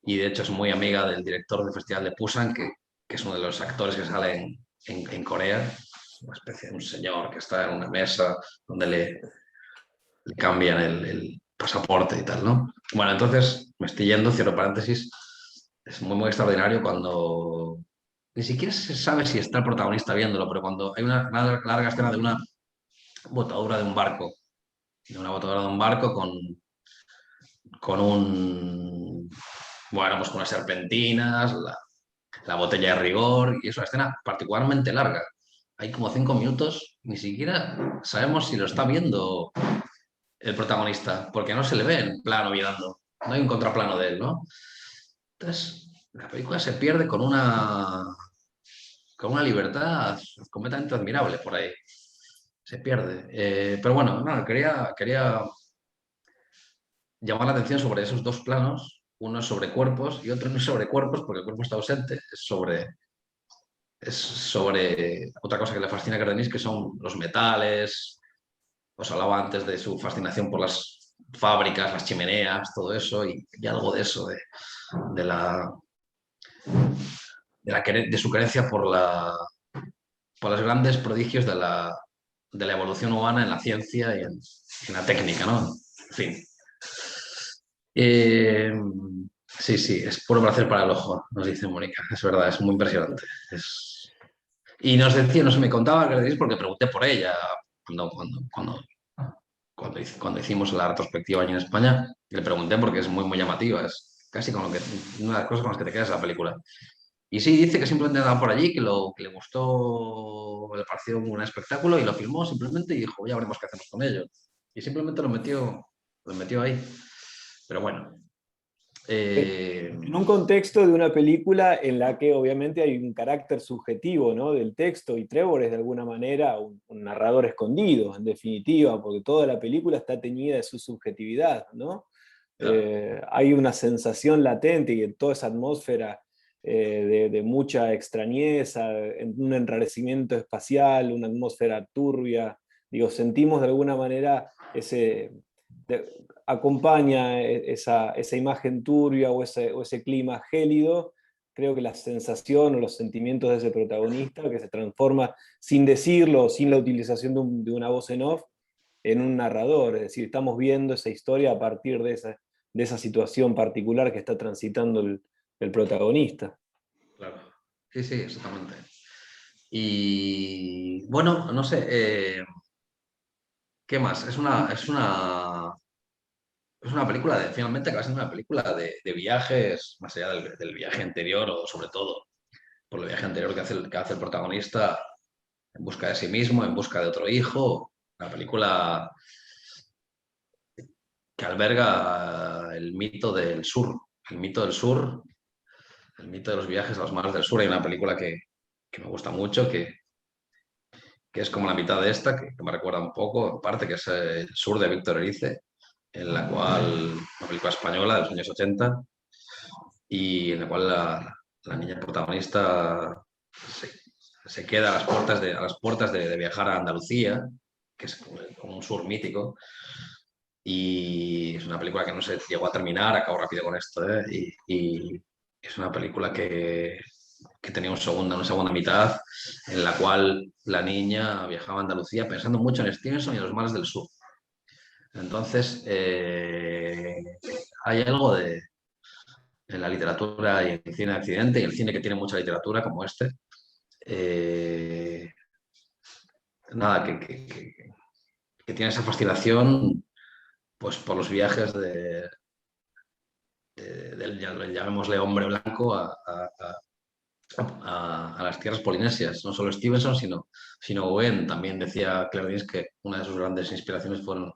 y de hecho es muy amiga del director del Festival de Busan, que es uno de los actores que sale en Corea, una especie de un señor que está en una mesa donde le cambian el pasaporte y tal, ¿no? Bueno, entonces me estoy yendo, cierro paréntesis, es muy extraordinario cuando ni siquiera se sabe si está el protagonista viéndolo, pero cuando hay una larga escena de una botadura de un barco, con unas serpentinas, la botella de rigor, y es una escena particularmente larga. Hay como 5 minutos, ni siquiera sabemos si lo está viendo el protagonista, porque no se le ve en plano mirando, no hay un contraplano de él, ¿no? Entonces, la película se pierde con una libertad completamente admirable por ahí. Se pierde. Pero bueno, nada, quería llamar la atención sobre esos dos planos, uno es sobre cuerpos y otro no es sobre cuerpos porque el cuerpo está ausente, es sobre otra cosa que le fascina a Cardenis, que son los metales. Os hablaba antes de su fascinación por las fábricas, las chimeneas, todo eso, y algo de eso, de de su creencia por los grandes prodigios de la evolución humana en la ciencia y en la técnica, ¿no? En fin. Eh, sí, es puro placer para el ojo, nos dice Mónica. Es verdad, es muy impresionante. Y nos me contaba que porque pregunté por ella cuando hicimos la retrospectiva allí en España, le pregunté porque es muy llamativa, es casi una de las cosas con las que te quedas en la película. Y sí, dice que simplemente andaba por allí, que le gustó, le pareció un espectáculo y lo filmó simplemente y dijo, ya veremos qué hacemos con ello. Y simplemente lo metió ahí. Pero bueno.
En un contexto de una película en la que obviamente hay un carácter subjetivo, ¿no?, del texto, y Trevor es de alguna manera un narrador escondido, en definitiva, porque toda la película está teñida de su subjetividad, ¿no?
Claro.
Hay una sensación latente y en toda esa atmósfera de mucha extrañeza, un enrarecimiento espacial, una atmósfera turbia. Digo, sentimos de alguna manera acompaña esa imagen turbia o ese clima gélido. Creo que la sensación o los sentimientos de ese protagonista, que se transforma sin decirlo, sin la utilización de una voz en off, en un narrador. Es decir, estamos viendo esa historia a partir de esa situación particular que está transitando el protagonista.
Claro. Sí, exactamente. Y bueno, no sé, ¿qué más? Es una película finalmente acaba siendo una película de viajes, más allá del viaje anterior, o sobre todo por el viaje anterior que hace el protagonista en busca de sí mismo, en busca de otro hijo. Una película que alberga el mito del sur, el mito del sur, el mito de los viajes a los mares del sur. Hay una película que me gusta mucho, que es como la mitad de esta, que me recuerda un poco, en parte, que es El sur de Víctor Erice, en la cual, una película española de los años 80, y en la cual la niña protagonista se queda a las puertas de viajar a Andalucía, que es como un sur mítico, y es una película que no se llegó a terminar, acabo rápido con esto, ¿eh? Y es una película que tenía una segunda mitad en la cual la niña viajaba a Andalucía pensando mucho en Stevenson y en los males del sur. Entonces, hay algo en la literatura y en el cine de accidente, y el cine que tiene mucha literatura como este, nada, que tiene esa fascinación pues, por los viajes del, llamémosle hombre blanco, a las tierras polinesias. No solo Stevenson, sino Gauguin. También decía Claire Denis que una de sus grandes inspiraciones fueron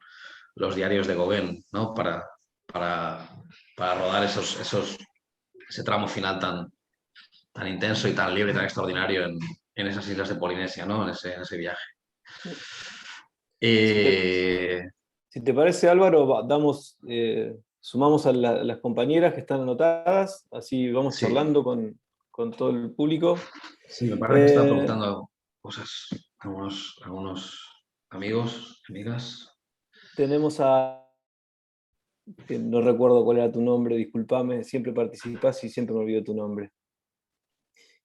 los diarios de Gauguin, ¿no? Para, para rodar ese tramo final tan intenso y tan libre y tan extraordinario en esas islas de Polinesia, ¿no? En ese viaje.
Si te, si te parece, Álvaro, sumamos a las compañeras que están anotadas, así vamos
Sí,
charlando con todo el público.
sí, me parece que estaba preguntando cosas a algunos amigos, amigas.
Tenemos que no recuerdo cuál era tu nombre, discúlpame, siempre participás y siempre me olvido tu nombre.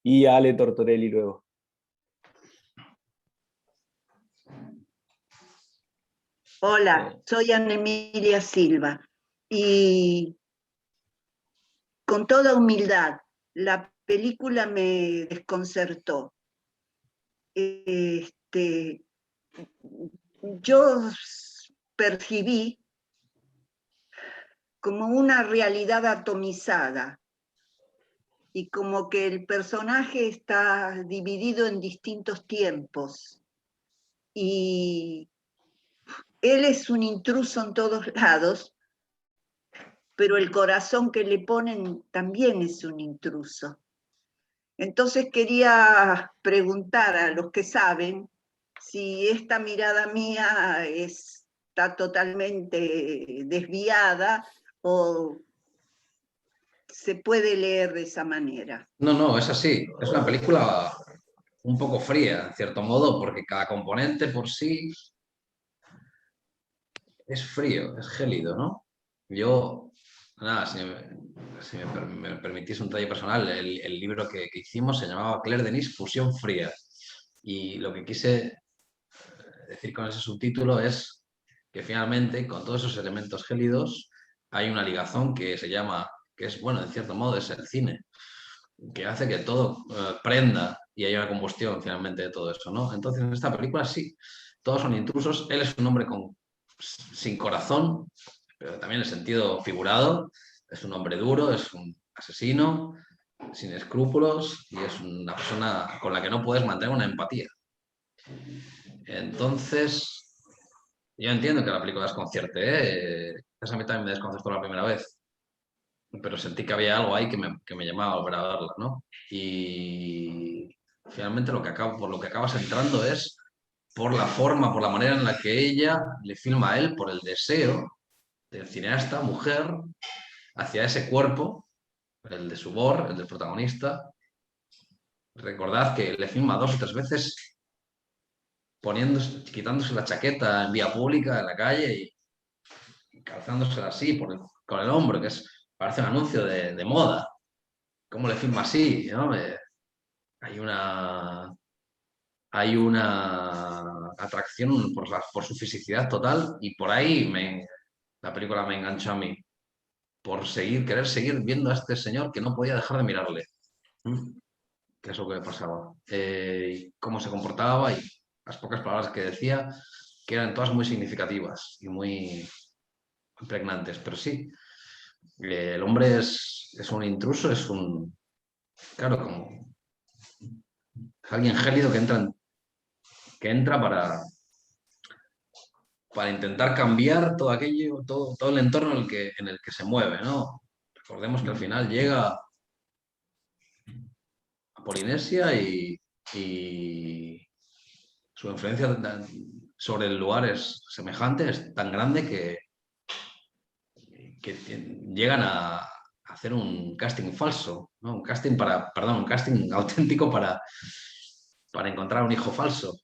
Y a Ale Tortorelli luego.
Hola, soy Ana Emilia Silva y con toda humildad, la película me desconcertó. Yo percibí como una realidad atomizada y como que el personaje está dividido en distintos tiempos y él es un intruso en todos lados, pero el corazón que le ponen también es un intruso. Entonces quería preguntar a los que saben si esta mirada mía está totalmente desviada o se puede leer de esa manera.
No, es así. Es una película un poco fría, en cierto modo, porque cada componente por sí es frío, es gélido, ¿no? Yo, nada, si me permitís un detalle personal, el libro que hicimos se llamaba Claire Denis, Fusión Fría. Y lo que quise decir con ese subtítulo es que finalmente, con todos esos elementos gélidos, hay una ligazón que se llama, que es, bueno, en cierto modo es el cine, que hace que todo prenda y haya una combustión finalmente de todo eso, ¿no? Entonces, en esta película sí, todos son intrusos, él es un hombre sin corazón, pero también en el sentido figurado, es un hombre duro, es un asesino, sin escrúpulos y es una persona con la que no puedes mantener una empatía. Entonces, yo entiendo que la película desconcierte, ¿eh? Esa a mí también me desconcertó la primera vez, pero sentí que había algo ahí que me llamaba a volver a verla, ¿no? Y finalmente por lo que acabas entrando es por la forma, por la manera en la que ella le filma a él, por el deseo del cineasta, mujer, hacia ese cuerpo, el de su Bor, el del protagonista. Recordad que le filma 2 o 3 veces quitándose la chaqueta en vía pública, en la calle, y calzándosela así con el hombro, parece un anuncio de moda. ¿Cómo le filma así? ¿No? Hay una atracción por su fisicidad total y por ahí la película me enganchó a mí, por querer seguir viendo a este señor que no podía dejar de mirarle. Que es lo que me pasaba. Y cómo se comportaba y las pocas palabras que decía, que eran todas muy significativas y muy pregnantes. Pero sí, el hombre es un intruso, claro, como alguien gélido que entra para intentar cambiar todo aquello, todo el entorno en el que se mueve, ¿no? Recordemos que al final llega a Polinesia y su influencia sobre el lugar es semejante, es tan grande que llegan a hacer un casting falso, ¿no? Un casting auténtico para encontrar un hijo falso.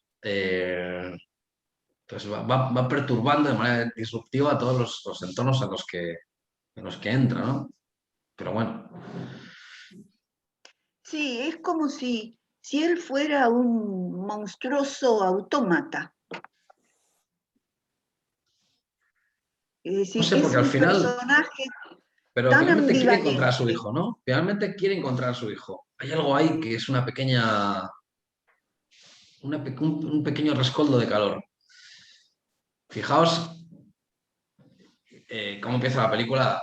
Entonces va perturbando de manera disruptiva todos los entornos en los que entra, ¿no? Pero bueno.
Sí, es como si él fuera un monstruoso autómata. Es
No
decir,
sé,
es
porque al
un
final,
personaje
pero
tan
finalmente quiere encontrar a su
ambivalente.
hijo, ¿no? Finalmente quiere encontrar a su hijo. Hay algo ahí que es una pequeña, un pequeño rescoldo de calor. Fijaos cómo empieza la película,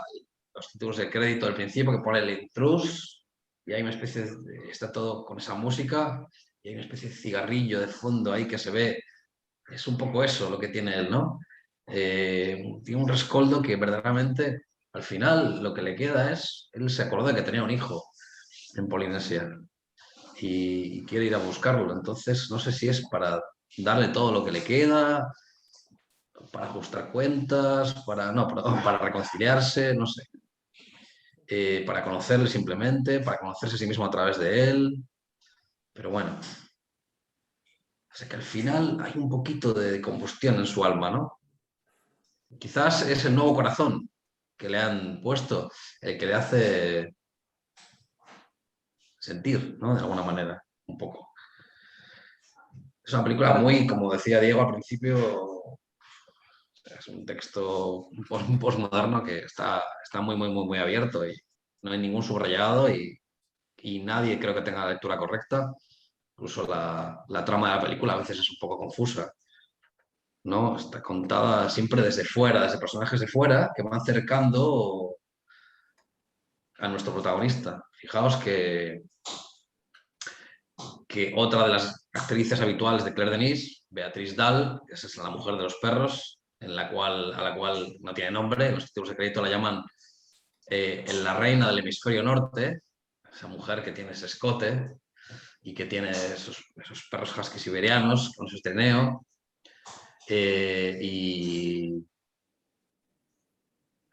los títulos de crédito al principio, que pone el intrus, y hay una especie está todo con esa música, y hay una especie de cigarrillo de fondo ahí que se ve. Es un poco eso lo que tiene él, ¿no? Tiene un rescoldo que verdaderamente, al final, lo que le queda es, él se acordó de que tenía un hijo en Polinesia y quiere ir a buscarlo. Entonces, no sé si es para darle todo lo que le queda, para ajustar cuentas, no, perdón, para reconciliarse, no sé. Para conocerle simplemente, para conocerse a sí mismo a través de él. Pero bueno, o sea que al final hay un poquito de combustión en su alma, ¿no? Quizás es el nuevo corazón que le han puesto, el que le hace sentir, ¿no? De alguna manera, un poco. Es una película muy, como decía Diego al principio, es un texto un postmoderno que está muy, muy, muy, muy abierto y no hay ningún subrayado y nadie creo que tenga la lectura correcta. Incluso la trama de la película a veces es un poco confusa, ¿no? Está contada siempre desde fuera, desde personajes de fuera que van acercando a nuestro protagonista. Fijaos que otra de las actrices habituales de Claire Denis, Beatriz Dahl, que es la mujer de los perros, a la cual no tiene nombre, los títulos de crédito la llaman la reina del hemisferio norte, esa mujer que tiene ese escote y que tiene esos perros husky siberianos con su trineo. Y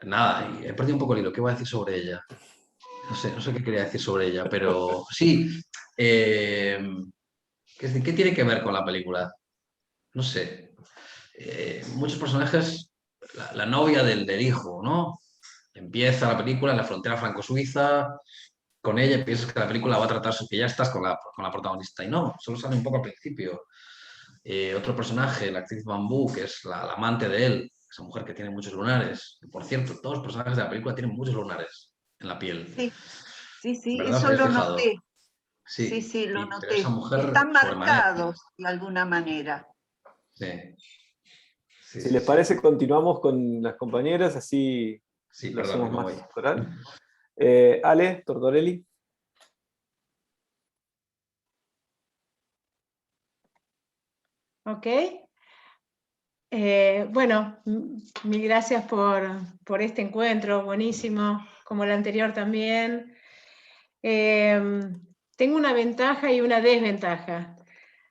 nada, y he perdido un poco el hilo. ¿Qué voy a decir sobre ella? No sé qué quería decir sobre ella, pero sí. Eh, ¿Qué tiene que ver con la película? No sé. Muchos personajes, la novia del hijo, ¿no? Empieza la película en la frontera franco-suiza, con ella y piensas que la película va a tratar, que ya estás con la protagonista, y no, solo sale un poco al principio. Otro personaje, la actriz Bambú, que es la amante de él, esa mujer que tiene muchos lunares. Por cierto, todos los personajes de la película tienen muchos lunares en la piel.
Sí, sí, sí,
¿Verdad? ¿Os
eso
habéis
lo
fijado?
noté. Sí,
Sí,
sí, lo
pero esa
noté.
mujer
Están
sobremanera.
marcados de alguna manera.
Sí, sí,
Si
sí,
les
sí.
parece, continuamos con las compañeras, así
Sí,
lo
perdón, que
hacemos
me
más
voy.
natural. Ale, Tortorelli.
Ok. Bueno, mil gracias por este encuentro, buenísimo, como el anterior también. Tengo una ventaja y una desventaja.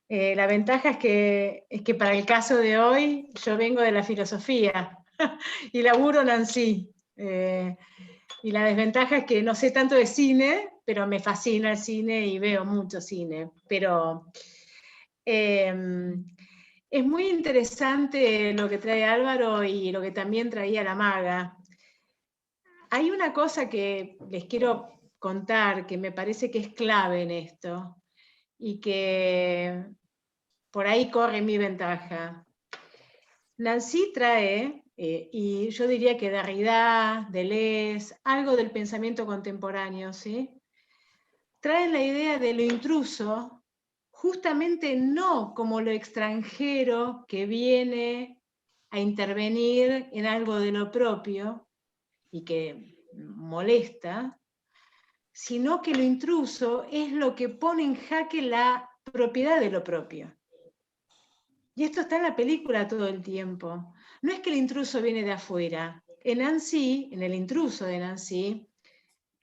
La ventaja es que para el caso de hoy yo vengo de la filosofía y laburo Nancy. Y la desventaja es que no sé tanto de cine, pero me fascina el cine y veo mucho cine. Pero es muy interesante lo que trae Álvaro y lo que también traía la maga. Hay una cosa que les quiero contar que me parece que es clave en esto y que por ahí corre mi ventaja. Nancy trae, y yo diría que Derrida, Deleuze, algo del pensamiento contemporáneo, ¿sí? Traen la idea de lo intruso, justamente no como lo extranjero que viene a intervenir en algo de lo propio y que molesta, sino que lo intruso es lo que pone en jaque la propiedad de lo propio. Y esto está en la película todo el tiempo. No es que el intruso viene de afuera. En Nancy, en el intruso de Nancy,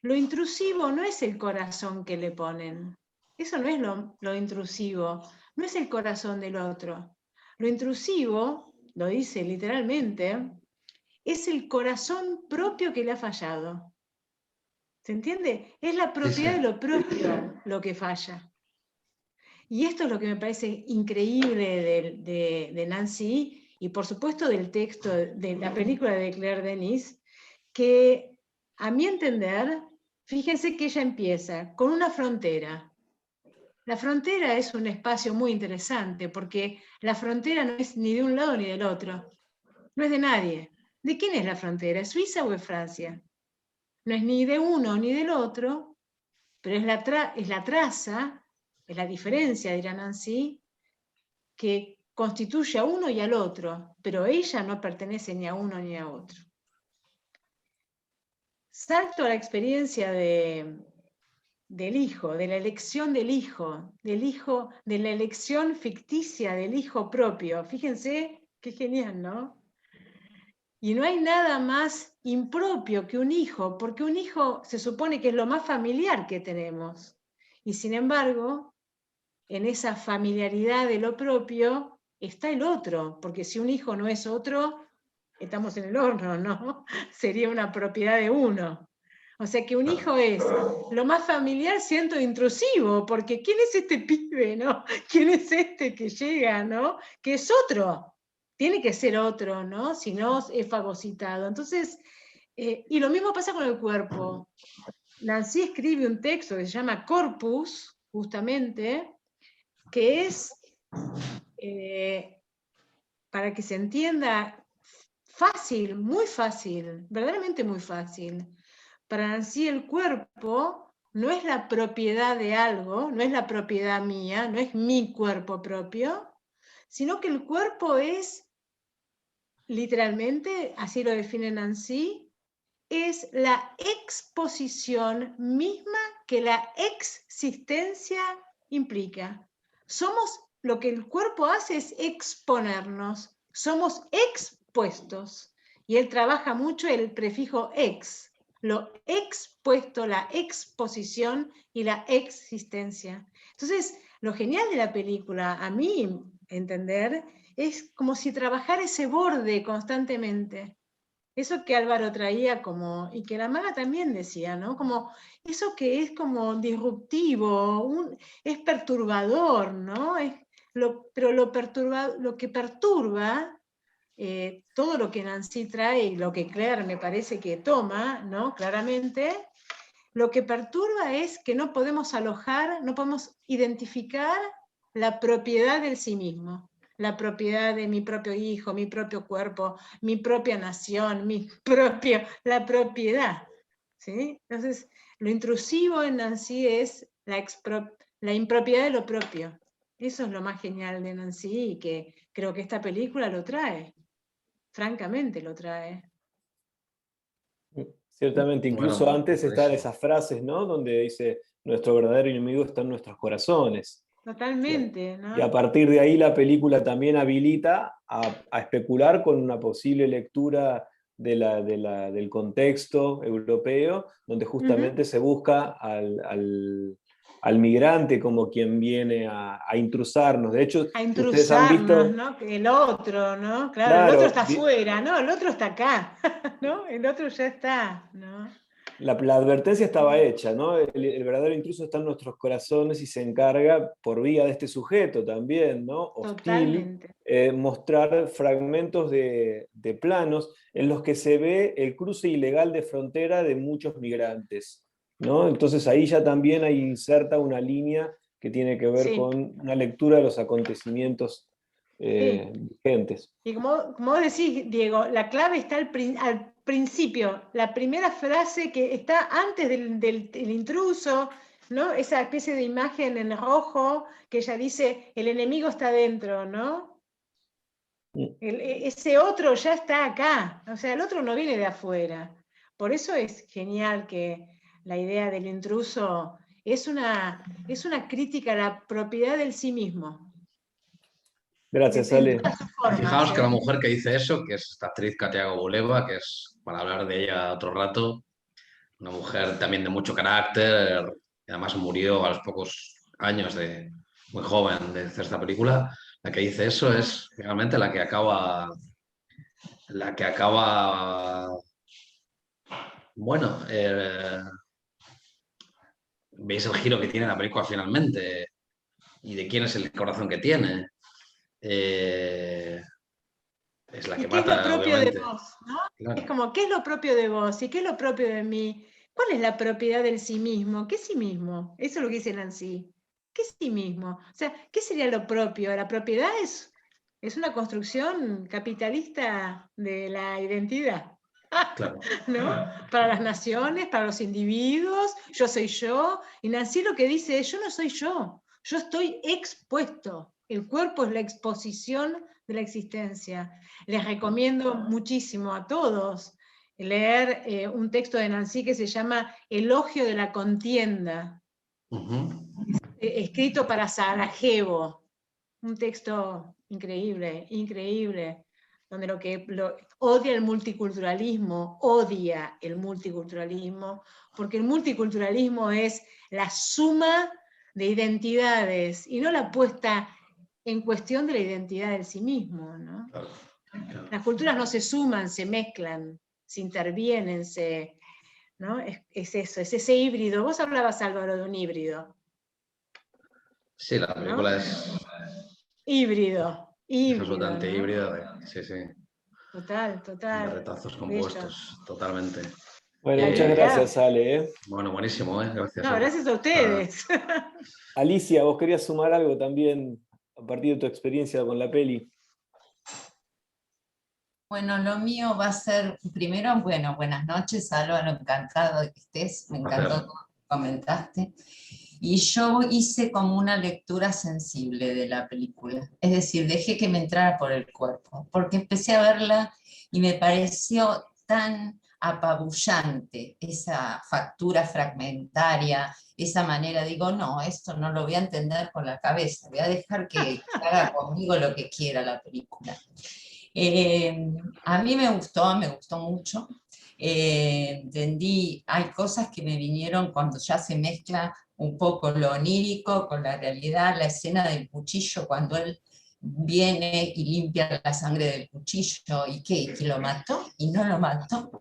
lo intrusivo no es el corazón que le ponen. Eso no es lo intrusivo. No es el corazón del otro. Lo intrusivo, lo dice literalmente, es el corazón propio que le ha fallado. ¿Se entiende? Es la
Sí, sí.
propiedad de lo propio lo que falla. Y esto es lo que me parece increíble de Nancy y por supuesto del texto de la película de Claire Denis, que a mi entender, fíjense que ella empieza con una frontera. La frontera es un espacio muy interesante porque la frontera no es ni de un lado ni del otro, no es de nadie. ¿De quién es la frontera? ¿Es Suiza o es Francia? No es ni de uno ni del otro, pero es la traza, es la diferencia, dirá Nancy, que constituye a uno y al otro, pero ella no pertenece ni a uno ni a otro. Salto a la experiencia del hijo, de la elección del hijo, de la elección ficticia del hijo propio. Fíjense qué genial, ¿no? Y no hay nada más impropio que un hijo, porque un hijo se supone que es lo más familiar que tenemos. Y sin embargo, en esa familiaridad de lo propio está el otro, porque si un hijo no es otro, estamos en el horno, ¿no? Sería una propiedad de uno. O sea que un hijo es lo más familiar, siento intrusivo, porque ¿quién es este pibe, no? ¿Quién es este que llega, no? Que es otro. Tiene que ser otro, ¿no? Si no, es fagocitado. Entonces, y lo mismo pasa con el cuerpo. Nancy escribe un texto que se llama Corpus, justamente, que es, para que se entienda, fácil, muy fácil, verdaderamente muy fácil. Para Nancy el cuerpo no es la propiedad de algo, no es la propiedad mía, no es mi cuerpo propio, sino que el cuerpo es, literalmente, así lo define Nancy, es la exposición misma que la existencia implica. Somos, lo que el cuerpo hace es exponernos, somos expuestos. Y él trabaja mucho el prefijo ex, lo expuesto, la exposición y la existencia. Entonces, lo genial de la película, a mí entender, es como si trabajara ese borde constantemente. Eso que Álvaro traía como, y que la maga también decía, ¿no? Como eso que es como disruptivo, es perturbador, ¿no? Pero lo que perturba, todo lo que Nancy trae y lo que Claire me parece que toma, ¿no? Claramente, lo que perturba es que no podemos alojar, no podemos identificar la propiedad del sí mismo, la propiedad de mi propio hijo, mi propio cuerpo, mi propia nación, la propiedad. ¿Sí? Entonces, lo intrusivo en Nancy es la impropiedad de lo propio. Eso es lo más genial de Nancy y que creo que esta película lo trae, francamente lo trae.
Ciertamente, incluso
Bueno,
antes están esas frases, ¿no? Donde dice, nuestro verdadero enemigo está en nuestros corazones.
Totalmente, ¿no?
Y a partir de ahí la película también habilita a especular con una posible lectura del contexto europeo, donde justamente se busca al migrante como quien viene a intrusarnos. De hecho,
A
ustedes han
intrusarnos,
visto,
¿no? El otro, ¿no? Claro, el otro
claro,
está afuera, ¿no? El otro está acá, ¿no? El otro ya está, ¿no?
la advertencia estaba hecha, ¿no? El verdadero intruso está en nuestros corazones y se encarga, por vía de este sujeto también, ¿no? Hostil,
Totalmente.
mostrar fragmentos de planos en los que se ve el cruce ilegal de frontera de muchos migrantes, ¿no? Entonces ahí ya también hay inserta una línea que tiene que ver
Sí,
con una lectura de los acontecimientos
sí.
vigentes.
Y como decís, Diego, la clave está al principio, la primera frase que está antes del intruso, ¿no? Esa especie de imagen en rojo que ella dice, el enemigo está dentro, ¿no? Ese otro ya está acá, o sea, el otro no viene de afuera. Por eso es genial que la idea del intruso es una crítica a la propiedad del sí mismo.
Gracias,
En
Ale.
todas sus
y
formas,
fijaos que la
¿eh?
mujer que dice eso, que es esta actriz Katia Gobuleva, que es para hablar de ella otro rato, una mujer también de mucho carácter, y además murió a los pocos años de muy joven de hacer esta película. La que dice eso es realmente la que acaba, bueno, veis el giro que tiene la película finalmente y de quién es el corazón que tiene. es la
¿Y
que
qué es lo
mata,
propio de
obviamente.
vos? ¿No?
Claro.
Es como, ¿qué es lo propio de vos? ¿Y qué es lo propio de mí? ¿Cuál es la propiedad del sí mismo? ¿Qué es sí mismo? Eso es lo que dice Nancy. ¿Qué es sí mismo? O sea, ¿qué sería lo propio? La propiedad es una construcción capitalista de la identidad.
Claro.
¿No? Para las naciones, para los individuos, yo soy yo. Y Nancy lo que dice es, yo no soy yo estoy expuesto. El cuerpo es la exposición de la existencia. Les recomiendo muchísimo a todos leer un texto de Nancy que se llama Elogio de la contienda, escrito para Sarajevo. Un texto increíble, increíble, donde odia el multiculturalismo, porque el multiculturalismo es la suma de identidades y no la puesta en cuestión de la identidad del sí mismo, ¿no?
Claro, claro.
Las culturas no se suman, se mezclan, se intervienen, ¿no? Es eso, es ese híbrido. Vos hablabas, Álvaro, de un híbrido.
Sí, la película
¿no? Híbrido,
es absolutamente
¿no?
híbrida. Sí, sí.
Total,
De
total.
retazos
Bello.
compuestos, totalmente.
Bueno, muchas gracias, Ale.
Bueno, buenísimo, ¿eh? Gracias.
No, gracias a ustedes.
Alicia, ¿vos querías sumar algo también a partir de tu experiencia con la peli?
Bueno, lo mío va a ser, primero, bueno, buenas noches, Álvaro, encantado de que estés, me encantó todo lo que comentaste. Y yo hice como una lectura sensible de la película, es decir, dejé que me entrara por el cuerpo, porque empecé a verla y me pareció tan apabullante esa factura fragmentaria, esa manera, digo, no, esto no lo voy a entender con la cabeza, voy a dejar que haga conmigo lo que quiera la película. A mí me gustó mucho. Entendí, hay cosas que me vinieron cuando ya se mezcla un poco lo onírico con la realidad, la escena del cuchillo, cuando él viene y limpia la sangre del cuchillo, y que lo mató y no lo mató.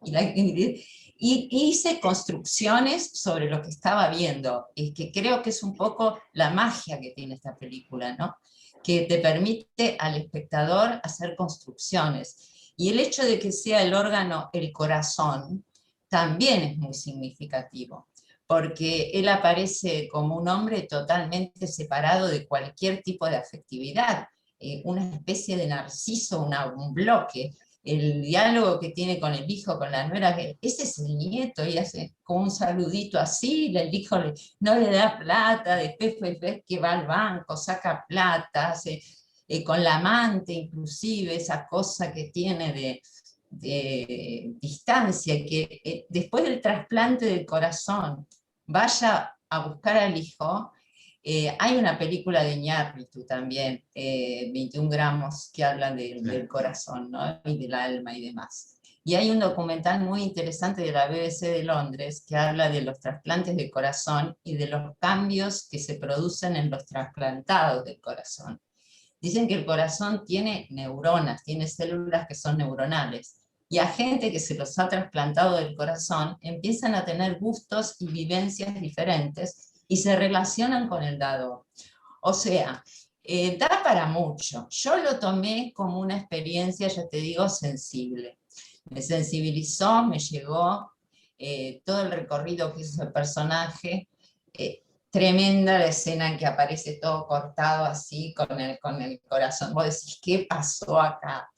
Y hice construcciones sobre lo que estaba viendo, y que creo que es un poco la magia que tiene esta película, ¿no? Que te permite al espectador hacer construcciones. Y el hecho de que sea el órgano, el corazón, también es muy significativo, porque él aparece como un hombre totalmente separado de cualquier tipo de afectividad, una especie de narciso, un bloque. El diálogo que tiene con el hijo, con la nuera, ese es el nieto, y hace como un saludito así, el hijo no le da plata, después ves que va al banco, saca plata, hace, con la amante inclusive, esa cosa que tiene de distancia, que después del trasplante del corazón vaya a buscar al hijo. Hay una película de Iñárritu también, 21 gramos, que habla del corazón, ¿no? Y del alma y demás. Y hay un documental muy interesante de la BBC de Londres que habla de los trasplantes de corazón y de los cambios que se producen en los trasplantados del corazón. Dicen que el corazón tiene neuronas, tiene células que son neuronales. Y a gente que se los ha trasplantado del corazón empiezan a tener gustos y vivencias diferentes y se relacionan con el dador. O sea, da para mucho. Yo lo tomé como una experiencia, ya te digo, sensible. Me sensibilizó, me llegó todo el recorrido que hizo el personaje. Tremenda la escena en que aparece todo cortado así con el corazón. Vos decís, ¿qué pasó acá?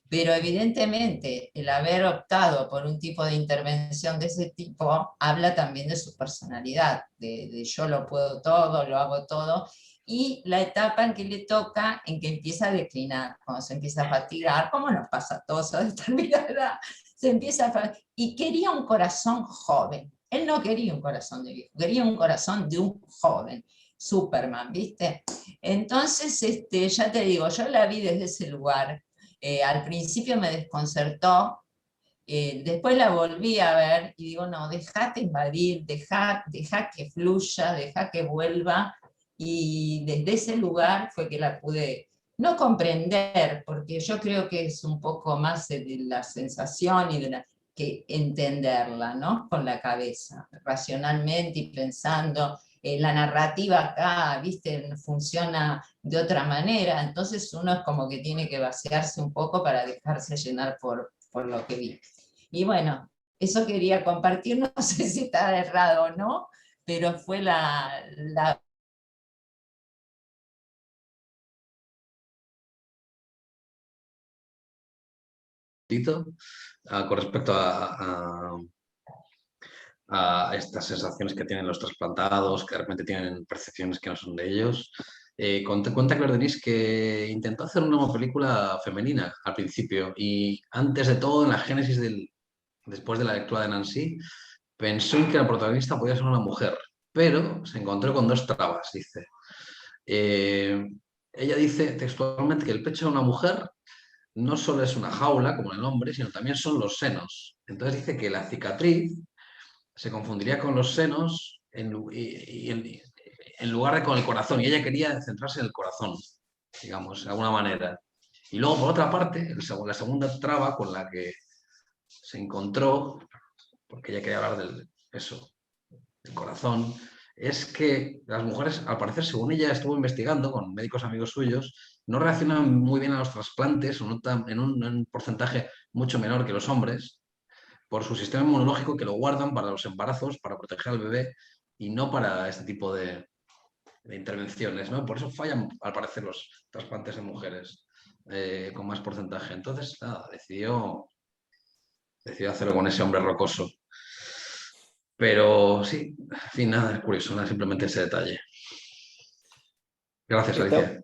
Pero evidentemente el haber optado por un tipo de intervención de ese tipo habla también de su personalidad, de yo lo puedo todo, lo hago todo, y la etapa en que le toca, en que empieza a declinar, cuando se empieza a fatigar, como nos pasa a todos a determinada edad, se empieza a y quería un corazón joven. Él no quería un corazón de viejo, quería un corazón de un joven. Superman, ¿viste? Entonces, ya te digo, yo la vi desde ese lugar. Al principio me desconcertó, después la volví a ver y digo, no, dejate invadir, deja que fluya, deja que vuelva, y desde ese lugar fue que la pude, no comprender, porque yo creo que es un poco más de la sensación y que entenderla, ¿no? Con la cabeza, racionalmente y pensando, la narrativa acá, viste, funciona de otra manera, entonces uno es como que tiene que vaciarse un poco para dejarse llenar por lo que vi. Y bueno, eso quería compartir, no sé si está errado o no, pero fue la
con respecto a estas sensaciones que tienen los trasplantados, que de repente tienen percepciones que no son de ellos. Cuenta Claire Denis que intentó hacer una película femenina al principio y antes de todo, en la génesis después de la lectura de Nancy, pensó en que la protagonista podía ser una mujer, pero se encontró con dos trabas, dice. Ella dice textualmente que el pecho de una mujer no solo es una jaula, como en el hombre, sino también son los senos. Entonces dice que la cicatriz se confundiría con los senos en lugar de con el corazón, y ella quería centrarse en el corazón, digamos, de alguna manera. Y luego, por otra parte, la segunda traba con la que se encontró, porque ella quería hablar del corazón, es que las mujeres, al parecer, según ella estuvo investigando con médicos amigos suyos, no reaccionan muy bien a los trasplantes, o en un porcentaje mucho menor que los hombres, por su sistema inmunológico, que lo guardan para los embarazos, para proteger al bebé, y no para este tipo de intervenciones, ¿no? Por eso fallan, al parecer, los trasplantes en mujeres con más porcentaje. Entonces, nada, decidió hacerlo con ese hombre rocoso. Pero sí, en fin, nada, es curioso, nada, simplemente ese detalle. Gracias, Alicia.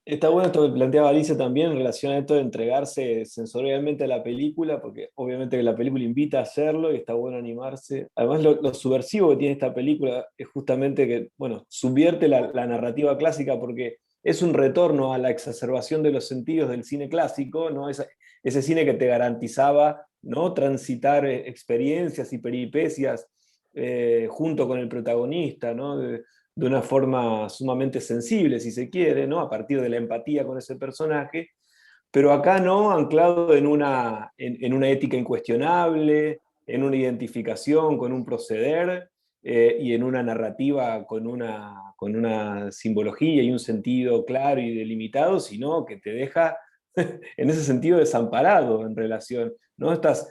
Está bueno esto que planteaba Alicia también en relación a esto de entregarse sensorialmente a la película, porque obviamente que la película invita a hacerlo y está bueno animarse. Además, lo subversivo que tiene esta película es justamente que, bueno, subvierte la narrativa clásica porque es un retorno a la exacerbación de los sentidos del cine clásico, ¿no? Ese cine que te garantizaba, ¿no?, transitar experiencias y peripecias junto con el protagonista, ¿no? De una forma sumamente sensible, si se quiere, ¿no?, a partir de la empatía con ese personaje, pero acá no, anclado en una ética incuestionable, en una identificación con un proceder y en una narrativa con una simbología y un sentido claro y delimitado, sino que te deja en ese sentido desamparado en relación, ¿no? Estás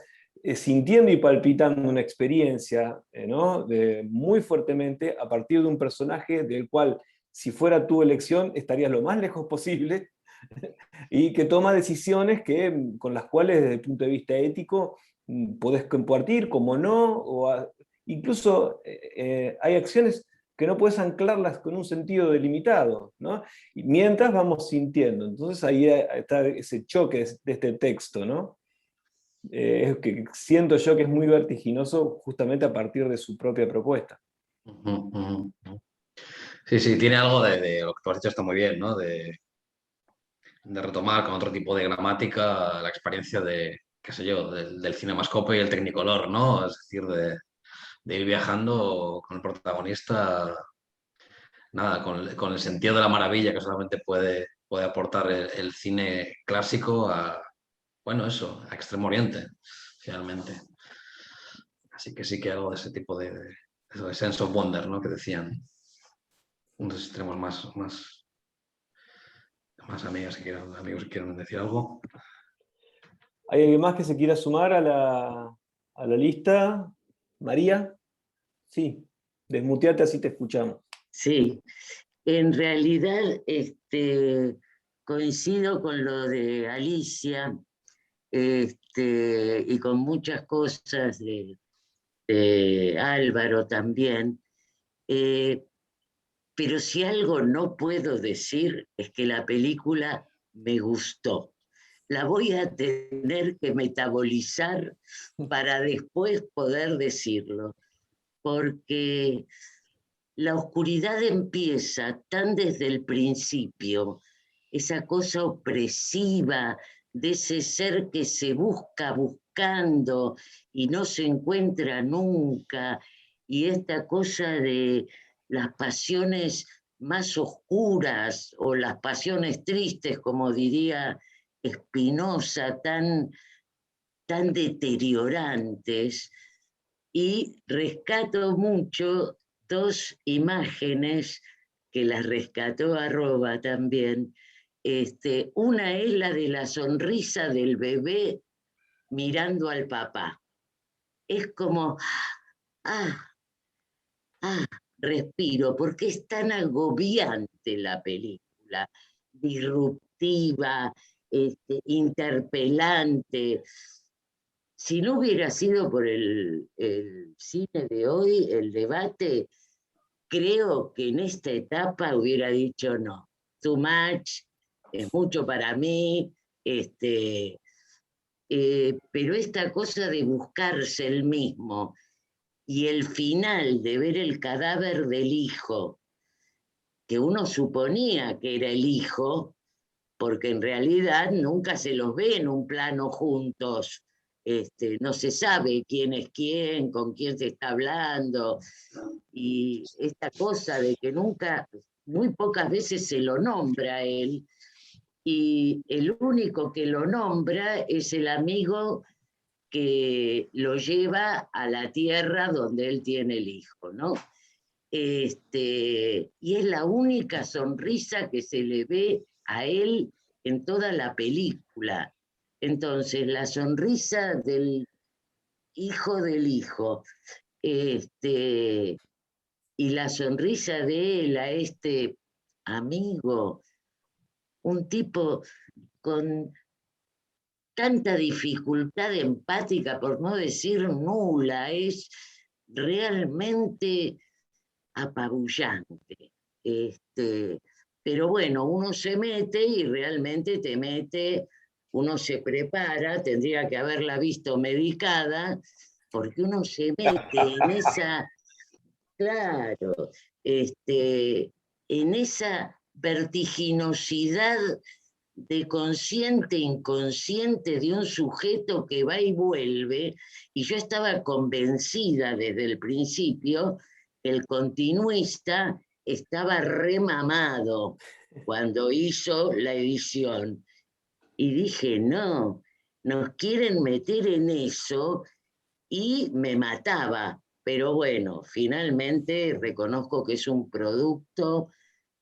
sintiendo y palpitando una experiencia, ¿no?, muy fuertemente a partir de un personaje del cual, si fuera tu elección, estarías lo más lejos posible y que toma decisiones con las cuales, desde el punto de vista ético, podés compartir, como no, incluso hay acciones que no puedes anclarlas con un sentido delimitado, ¿no? Y mientras vamos sintiendo. Entonces ahí está ese choque de este texto, ¿no? Es que siento yo que es muy vertiginoso justamente a partir de su propia propuesta.
Sí, sí, tiene algo de lo que tú has dicho, está muy bien, ¿no? De retomar con otro tipo de gramática la experiencia qué sé yo, del cinemascope y el Technicolor, ¿no? Es decir, de ir viajando con el protagonista, nada, con el sentido de la maravilla que solamente puede aportar el cine clásico bueno, eso, a Extremo Oriente, finalmente. Así que sí que algo de ese tipo de sense of wonder, ¿no?, que decían unos extremos más amigos que quieran decir algo.
¿Hay alguien más que se quiera sumar a la lista? ¿María? Sí, desmuteate, así te escuchamos.
Sí, en realidad coincido con lo de Alicia y con muchas cosas de Álvaro también, pero si algo no puedo decir es que la película me gustó. La voy a tener que metabolizar para después poder decirlo, porque la oscuridad empieza tan desde el principio, esa cosa opresiva de ese ser que se busca buscando y no se encuentra nunca, y esta cosa de las pasiones más oscuras o las pasiones tristes, como diría Spinoza, tan deteriorantes, y rescato mucho dos imágenes que las rescató Arroba también. Una es la de la sonrisa del bebé mirando al papá. Es como, ah, respiro, porque es tan agobiante la película, disruptiva, interpelante. Si no hubiera sido por el cine de hoy, el debate, creo que en esta etapa hubiera dicho no, too much, es mucho para mí, pero esta cosa de buscarse el mismo y el final de ver el cadáver del hijo, que uno suponía que era el hijo, porque en realidad nunca se los ve en un plano juntos, no se sabe quién es quién, con quién se está hablando, y esta cosa de que nunca, muy pocas veces se lo nombra a él, y el único que lo nombra es el amigo que lo lleva a la tierra donde él tiene el hijo, ¿no? Y es la única sonrisa que se le ve a él en toda la película. Entonces, la sonrisa del hijo, y la sonrisa de él a este amigo, un tipo con tanta dificultad empática, por no decir nula, es realmente apabullante. Pero bueno, uno se mete y realmente te mete, uno se prepara, tendría que haberla visto medicada, porque uno se mete en esa, claro, en esa vertiginosidad de consciente e inconsciente de un sujeto que va y vuelve, y yo estaba convencida desde el principio, el continuista estaba remamado cuando hizo la edición. Y dije, no, nos quieren meter en eso, y me mataba. Pero bueno, finalmente reconozco que es un producto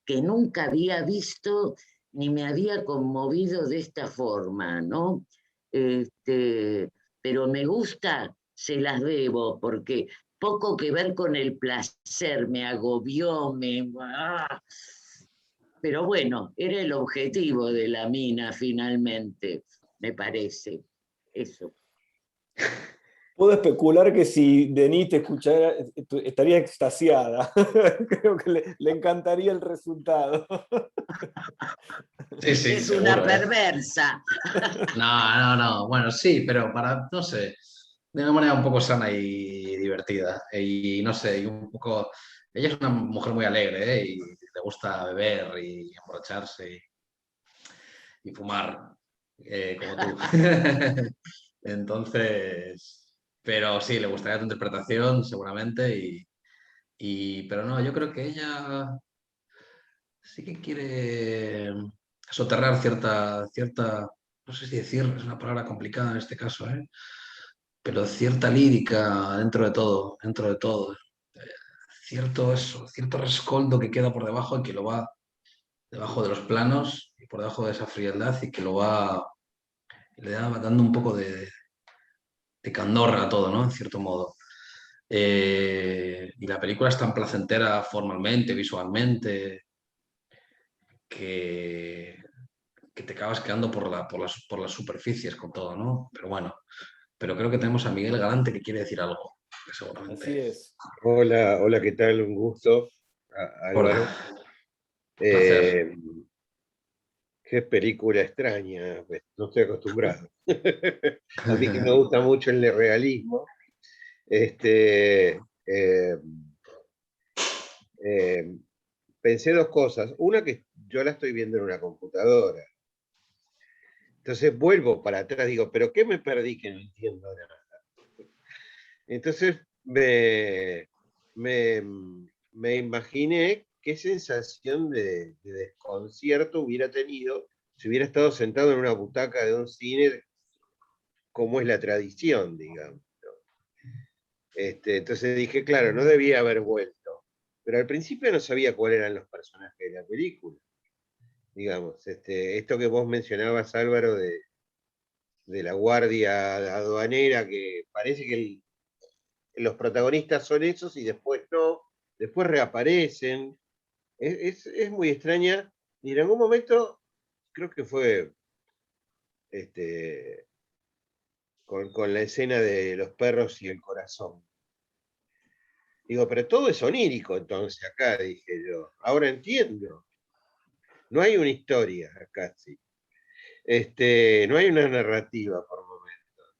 que nunca había visto ni me había conmovido de esta forma, ¿no? Pero me gusta, se las debo, porque poco que ver con el placer, me agobió, pero bueno, era el objetivo de la mina finalmente, me parece, eso.
Puedo especular que si Denis te escuchara, estaría extasiada. Creo que le encantaría el resultado.
Sí, sí,
Es
seguro,
una perversa.
No, bueno, sí, pero para, no sé, de una manera un poco sana y divertida. Y no sé, y un poco. Ella es una mujer muy alegre, ¿eh? Y le gusta beber y emborracharse y fumar, como tú. Entonces, pero sí, le gustaría tu interpretación, seguramente. Pero no, yo creo que ella sí que quiere soterrar cierta, no sé si decir, es una palabra complicada en este caso, ¿eh? Pero cierta lírica dentro de todo. Eh, cierto rescoldo que queda por debajo y que lo va debajo de los planos y por debajo de esa frialdad y que lo va, le va dando un poco de candor a todo, ¿no? En cierto modo. Y la película es tan placentera formalmente, visualmente, que, que te acabas quedando por las superficies con todo, ¿no? Pero bueno, pero creo que tenemos a Miguel Galante que quiere decir algo, que
Así
seguramente.
es.
Hola, hola, ¿qué tal? Un gusto,
Hola,
Álvaro.
placer.
Eh, Qué película extraña, pues, no estoy acostumbrado. A mí que me gusta mucho el realismo. Este, eh, eh, Pensé dos cosas. Una, que yo la estoy viendo en una computadora. Entonces vuelvo para atrás, digo, ¿pero qué me perdí que no entiendo nada? Entonces me, me imaginé qué sensación de desconcierto hubiera tenido si hubiera estado sentado en una butaca de un cine, como es la tradición, digamos, ¿no? Entonces dije, claro, no debía haber vuelto. pero al principio no sabía cuáles eran los personajes de la película. Digamos, esto que vos mencionabas, Álvaro, de la guardia aduanera, que parece que los protagonistas son esos y después no, después reaparecen. Es muy extraña, y en algún momento, creo que fue con la escena de los perros y el corazón. Digo, pero todo es onírico entonces acá, dije yo. Ahora entiendo. No hay una historia acá, sí. No hay una narrativa por momentos.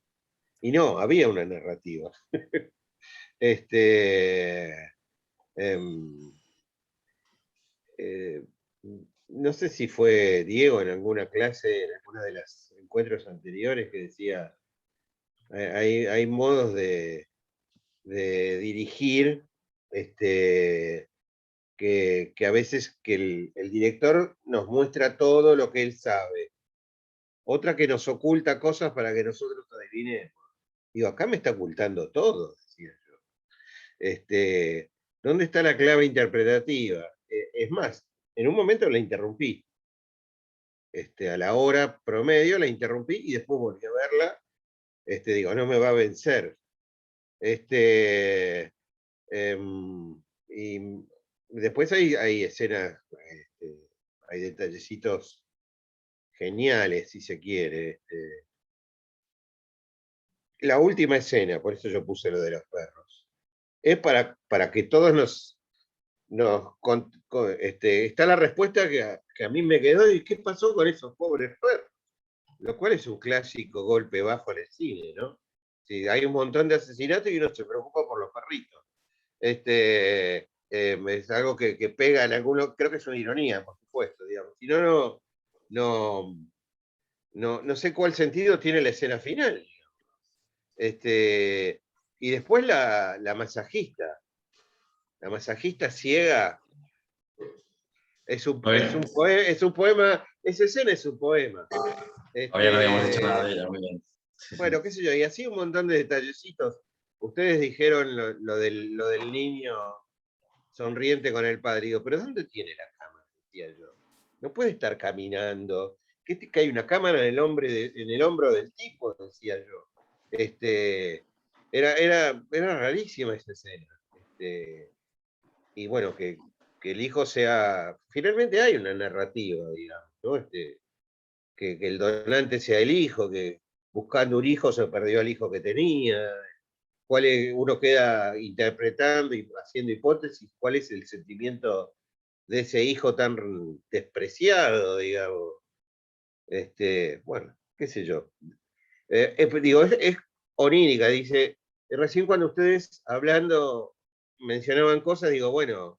Y no, había una narrativa. Em, eh, no sé si fue Diego en alguna clase, en alguno de los encuentros anteriores, que decía, hay modos de dirigir, que a veces que el director nos muestra todo lo que él sabe. Otra que nos oculta cosas para que nosotros adivinemos. Digo, acá me está ocultando todo, decía yo. ¿Dónde está la clave interpretativa? Es más, en un momento la interrumpí. A la hora promedio la interrumpí y después volví a verla. Digo, no me va a vencer. Y después hay escenas, hay detallecitos geniales, si se quiere. La última escena, por eso yo puse lo de los perros, es para que todos está la respuesta que a mí me quedó, y qué pasó con esos pobres perros, lo cual es un clásico golpe bajo en el cine, ¿no? Sí, hay un montón de asesinatos y uno se preocupa por los perritos. Es algo que pega en algunos, creo que es una ironía, por supuesto, digamos. Si no, no sé cuál sentido tiene la escena final. Y después la masajista. La masajista ciega es un poema, esa escena es un poema.
Todavía no habíamos dicho nada de ella, muy bien. Sí,
bueno, qué sé yo, y así un montón de detallecitos. Ustedes dijeron lo del niño sonriente con el padre. Digo, ¿pero dónde tiene la cámara? Decía yo. No puede estar caminando. Que hay una cámara en el hombro del tipo, decía yo. Era rarísima esa escena. Y bueno, que el hijo sea... Finalmente hay una narrativa, digamos, ¿no? Que el donante sea el hijo, que buscando un hijo se perdió al hijo que tenía. Uno queda interpretando y haciendo hipótesis, cuál es el sentimiento de ese hijo tan despreciado, digamos. Bueno, qué sé yo. Digo, es onírica, dice. Recién cuando ustedes hablando mencionaban cosas, digo, bueno,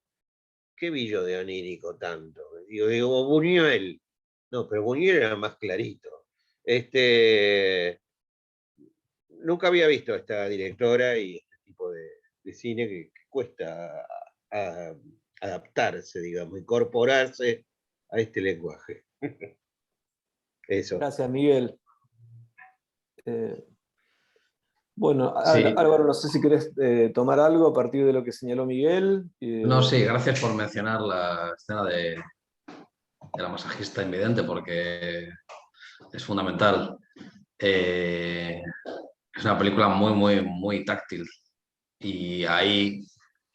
¿qué vi yo de onírico tanto? Digo, Buñuel. No, pero Buñuel era más clarito. Nunca había visto a esta directora y este tipo de cine que cuesta adaptarse, digamos, incorporarse a este lenguaje. Eso.
Gracias, Miguel. Bueno,
Sí.
Álvaro, no sé si querés tomar algo a partir de lo que señaló Miguel.
No, sí, gracias por mencionar la escena de la masajista invidente, porque es fundamental. Es una película muy, muy, muy táctil, y ahí,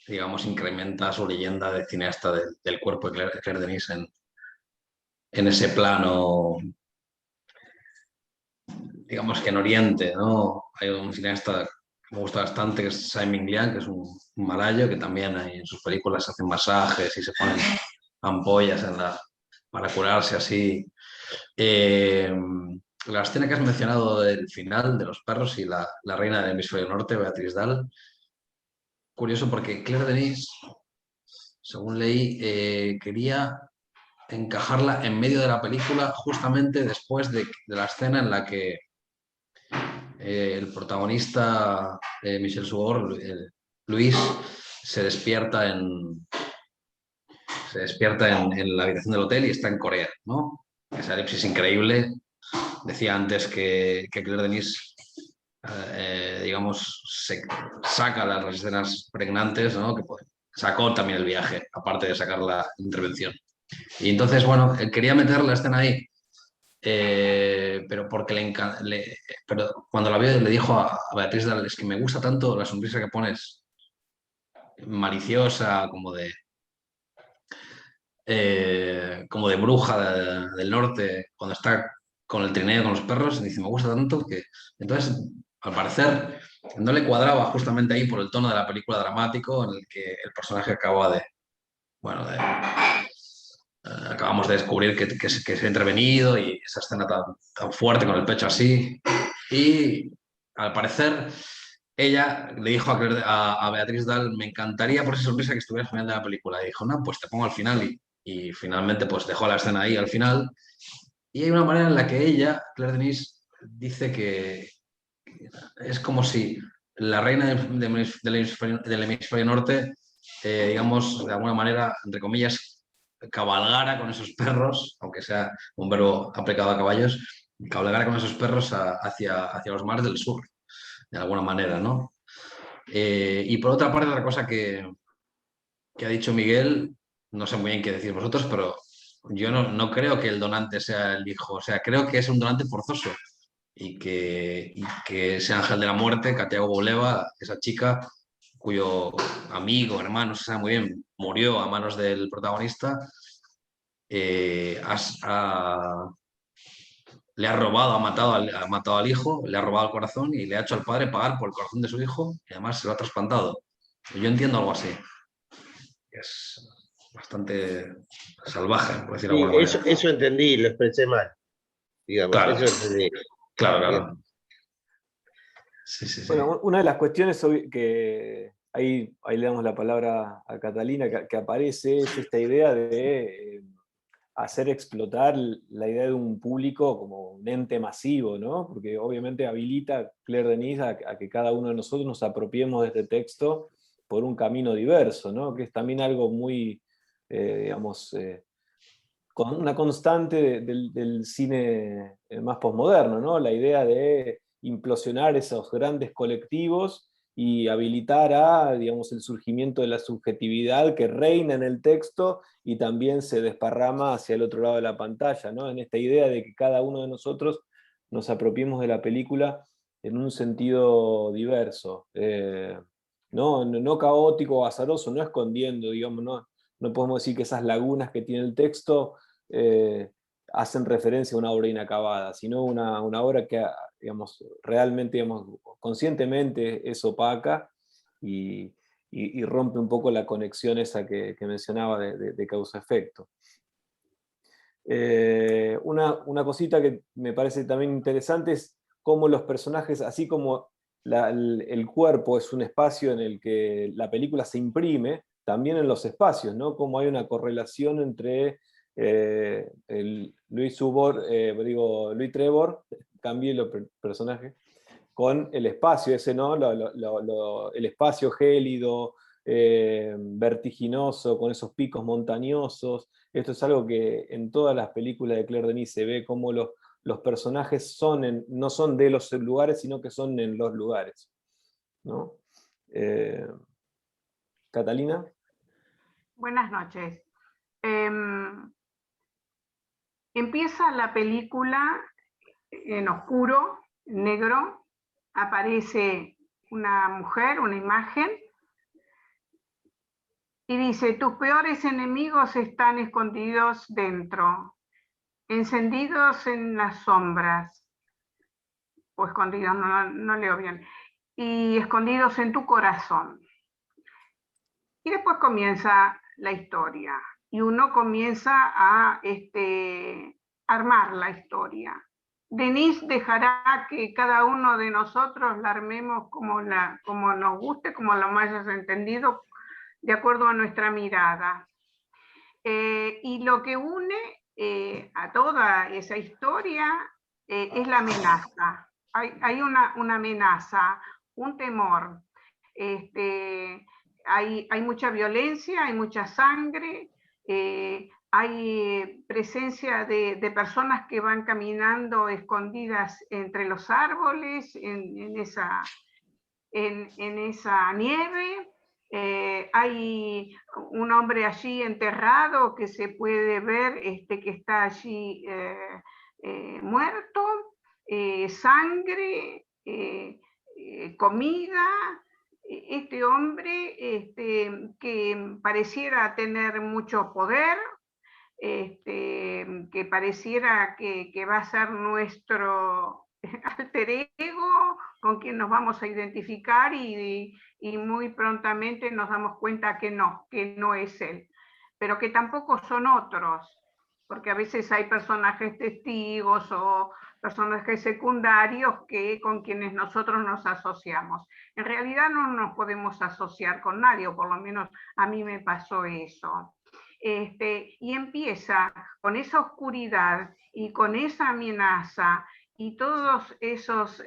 digamos, incrementa su leyenda de cineasta del cuerpo de Claire Denis en ese plano, digamos que en Oriente, ¿no? Hay un cineasta que me gusta bastante, que es Simon Liang, que es un malayo, que también en sus películas hacen masajes y se ponen ampollas para curarse así. La escena que has mencionado del final, de los perros y la reina del hemisferio norte, Beatriz Dahl, curioso porque Claire Denis, según leí, quería encajarla en medio de la película justamente después de la escena en la que el protagonista, Michel Sugor, Luis, se despierta en la habitación del hotel y está en Corea, ¿no? Esa elipsis increíble. Decía antes que Claire Denis, digamos, se saca las escenas pregnantes, ¿no? Que sacó también el viaje, aparte de sacar la intervención. Y entonces, bueno, quería meter la escena ahí, pero porque pero cuando la vio le dijo a Beatriz Dahl, es que me gusta tanto la sonrisa que pones, maliciosa, como de bruja del norte, cuando está con el trineo, con los perros, y dice, me gusta tanto que... Entonces, al parecer, no le cuadraba justamente ahí por el tono de la película dramático en el que el personaje acaba de... Bueno, acabamos de descubrir que se ha intervenido y esa escena tan fuerte con el pecho así. Y al parecer ella le dijo a Beatriz Dahl, me encantaría por esa sonrisa que estuviera al final de la película. Y dijo, no, pues te pongo al final. Y finalmente pues dejó la escena ahí al final. Y hay una manera en la que ella, Claire Denis, dice que es como si la reina del hemisferio norte, digamos, de alguna manera, entre comillas, cabalgara con esos perros, aunque sea un verbo aplicado a caballos, cabalgara con esos perros hacia los mares del sur, de alguna manera, ¿no? Y por otra parte, otra cosa que ha dicho Miguel, no sé muy bien qué decir vosotros, pero yo no creo que el donante sea el hijo, o sea, creo que es un donante forzoso y que ese ángel de la muerte, Katiago Boleva, esa chica cuyo amigo, hermano, no se sabe muy bien, murió a manos del protagonista, le ha robado, ha matado al hijo, le ha robado el corazón y le ha hecho al padre pagar por el corazón de su hijo y además se lo ha trasplantado. Yo entiendo algo así. Es bastante salvaje, por decirlo de
Sí,
alguna manera.
eso entendí, lo expresé mal, digamos,
Claro,
eso entendí.
claro. Sí.
Bueno, una de las cuestiones que ahí le damos la palabra a Catalina, que aparece, es esta idea de hacer explotar la idea de un público como un ente masivo, ¿no? Porque obviamente habilita Claire Denis a que cada uno de nosotros nos apropiemos de este texto por un camino diverso, ¿no? Que es también algo muy, digamos, con una constante del cine más posmoderno, ¿no? La idea de implosionar esos grandes colectivos y habilitar digamos, el surgimiento de la subjetividad que reina en el texto y también se desparrama hacia el otro lado de la pantalla, ¿no? En esta idea de que cada uno de nosotros nos apropiemos de la película en un sentido diverso, no caótico o azaroso, no escondiendo, digamos, no podemos decir que esas lagunas que tiene el texto hacen referencia a una obra inacabada, sino una obra que, digamos, realmente, digamos, conscientemente es opaca y rompe un poco la conexión esa que mencionaba de causa-efecto. Una cosita que me parece también interesante es cómo los personajes, así como el cuerpo es un espacio en el que la película se imprime, también en los espacios, ¿no? Cómo hay una correlación entre Louis Trevor, cambié el personaje, con el espacio ese, ¿no? El espacio gélido, vertiginoso, con esos picos montañosos. Esto es algo que en todas las películas de Claire Denis se ve como los personajes no son de los lugares, sino que son en los lugares, ¿no? Catalina.
Buenas noches. Empieza la película en oscuro, negro, aparece una mujer, una imagen, y dice, tus peores enemigos están escondidos dentro, encendidos en las sombras, o escondidos, no leo bien, y escondidos en tu corazón. Y después comienza la historia, y uno comienza a armar la historia. Denis dejará que cada uno de nosotros la armemos como nos guste, como lo hayas entendido, de acuerdo a nuestra mirada. Y lo que une a toda esa historia es la amenaza. Hay una amenaza, un temor. Hay mucha violencia, hay mucha sangre, hay presencia de personas que van caminando escondidas entre los árboles, en esa nieve. Hay un hombre allí enterrado que se puede ver que está allí muerto, sangre, comida. Este hombre que pareciera tener mucho poder, que pareciera que va a ser nuestro alter ego, con quien nos vamos a identificar y muy prontamente nos damos cuenta que no es él, pero que tampoco son otros, porque a veces hay personajes testigos o personajes secundarios con quienes nosotros nos asociamos. En realidad no nos podemos asociar con nadie, o por lo menos a mí me pasó eso. Y empieza con esa oscuridad y con esa amenaza y todos esos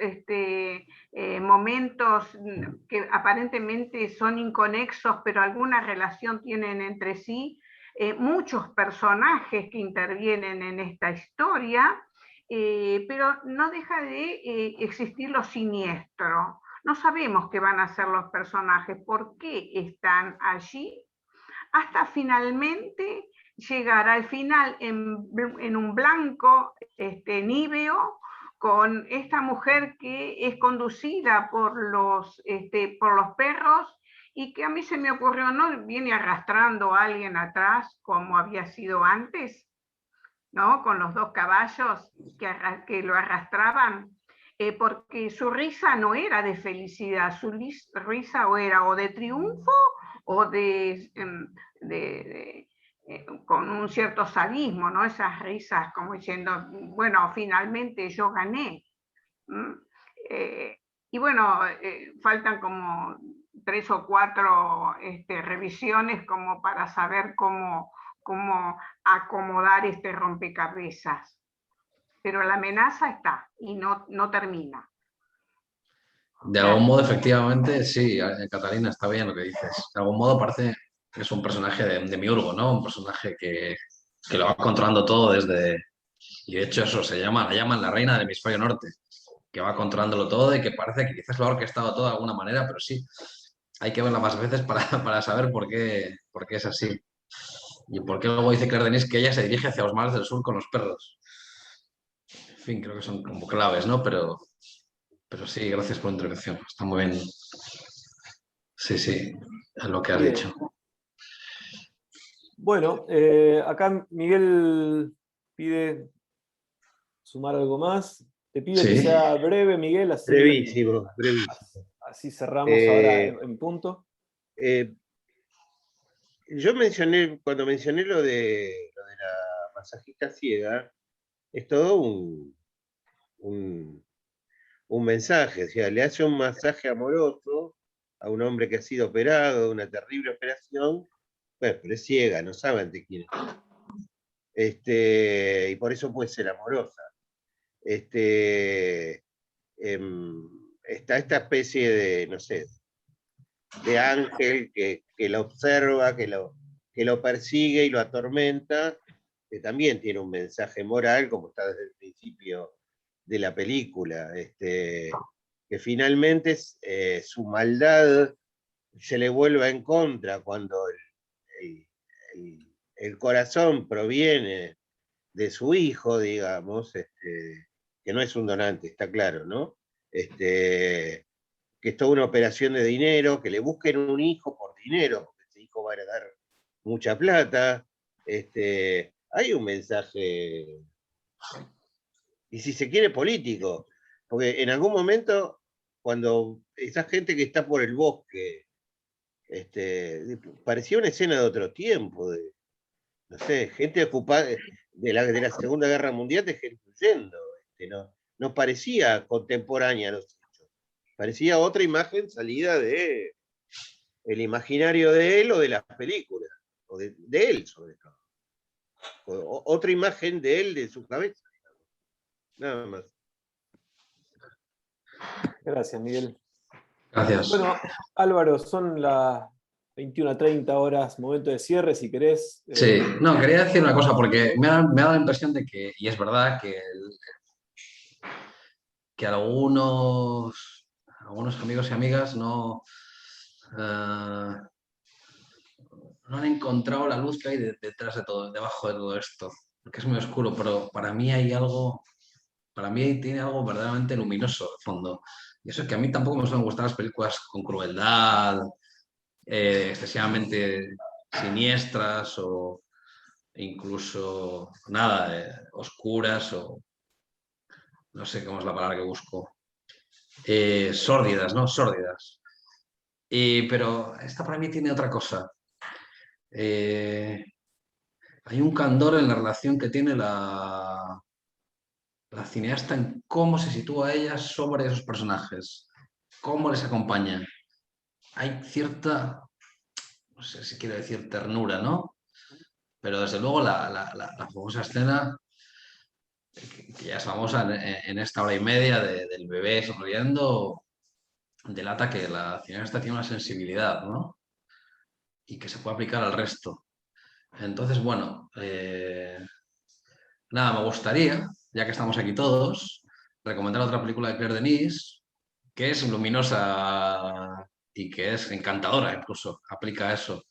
momentos que aparentemente son inconexos, pero alguna relación tienen entre sí, muchos personajes que intervienen en esta historia, pero no deja de existir lo siniestro. No sabemos qué van a ser los personajes, por qué están allí, hasta finalmente llegar al final en un blanco níveo, con esta mujer que es conducida por los perros, y que a mí se me ocurrió, ¿no? Viene arrastrando a alguien atrás, como había sido antes, ¿no? Con los 2 caballos que lo arrastraban, porque su risa no era de felicidad, su risa era o de triunfo o con un cierto sadismo, ¿no? Esas risas como diciendo, bueno, finalmente yo gané. Y bueno, faltan como 3 o 4 revisiones como para saber cómo acomodar este rompecabezas. Pero la amenaza está y no termina.
De algún modo, efectivamente, sí, Catalina, está bien lo que dices. De algún modo parece que es un personaje de Miurgo, ¿no? Un personaje que lo va controlando todo desde... Y de hecho eso la llaman la reina del hemisferio norte, que va controlándolo todo y que parece que quizás lo ha orquestado todo de alguna manera, pero sí, hay que verla más veces para saber por qué es así. Y por qué luego dice Claire Denis que ella se dirige hacia los mares del sur con los perros. En fin, creo que son como claves, ¿no? Pero sí, gracias por la intervención. Está muy bien. Sí, sí, es lo que has
Bien.
dicho.
Bueno, acá Miguel pide sumar algo más. Te pido que
Sí.
sea breve, Miguel, así,
Brevísimo, brevísimo.
así cerramos ahora en punto.
Yo cuando mencioné lo de la masajista ciega, es todo un mensaje, o sea, le hace un masaje amoroso a un hombre que ha sido operado de una terrible operación, bueno, pero es ciega, no sabe ante quién es. Y por eso puede ser amorosa. Está esta especie de, no sé, de ángel que lo observa, que lo persigue y lo atormenta, que también tiene un mensaje moral, como está desde el principio de la película, que finalmente su maldad se le vuelva en contra cuando el corazón proviene de su hijo, digamos, que no es un donante, está claro, ¿no? Que es toda una operación de dinero, que le busquen un hijo por dinero, porque ese hijo va a heredar mucha plata. Hay un mensaje, y si se quiere, político, porque en algún momento, cuando esa gente que está por el bosque, parecía una escena de otro tiempo, de, no sé, gente ocupada de la Segunda Guerra Mundial, de gente huyendo, no parecía contemporánea a los hechos, parecía otra imagen salida de el imaginario de él o de las películas, o de él sobre todo. Otra imagen de él, de su cabeza. Nada más.
Gracias, Miguel.
Gracias.
Bueno, Álvaro, son las 21:30 horas, momento de cierre, si querés.
Sí, no, quería decir una cosa, porque me ha dado la impresión de que, y es verdad, que algunos amigos y amigas no no han encontrado la luz que hay detrás de todo, debajo de todo esto, porque es muy oscuro, pero para mí hay algo, para mí tiene algo verdaderamente luminoso de fondo. Y eso es que a mí tampoco me suelen gustar las películas con crueldad, excesivamente siniestras o incluso nada, oscuras o no sé cómo es la palabra que busco. Sórdidas, ¿no? Sórdidas. Pero esta para mí tiene otra cosa. Hay un candor en la relación que tiene la cineasta en cómo se sitúa ella sobre esos personajes, cómo les acompaña. Hay cierta, no sé si quiero decir ternura, ¿no? Pero desde luego la famosa escena, que ya es famosa en esta hora y media del bebé sonriendo, delata que la cineasta tiene una sensibilidad, ¿no? Y que se puede aplicar al resto. Entonces, bueno, nada, me gustaría, ya que estamos aquí todos, recomendar otra película de Claire Denis, que es luminosa y que es encantadora, incluso aplica eso.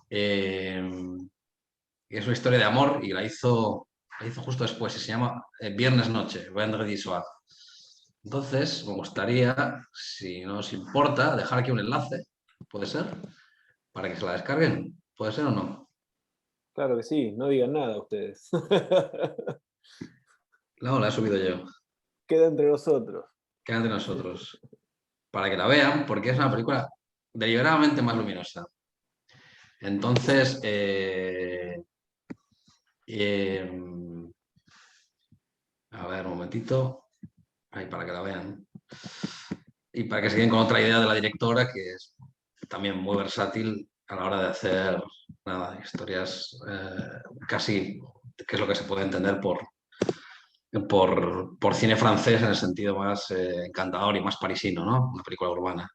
Y es una historia de amor y la hizo justo después y se llama Viernes Noche, Vendredi Soir. Entonces, me gustaría, si no os importa, dejar aquí un enlace, ¿puede ser? Para que se la descarguen, ¿puede ser o no?
Claro que sí, no digan nada ustedes.
No, la he subido yo.
Queda entre nosotros.
Queda entre nosotros. Para que la vean, porque es una película deliberadamente más luminosa. Entonces, a ver, un momentito. Ahí, para que la vean. Y para que se queden con otra idea de la directora, que es también muy versátil a la hora de hacer nada, historias casi, que es lo que se puede entender por cine francés en el sentido más encantador y más parisino, ¿no? Una película urbana.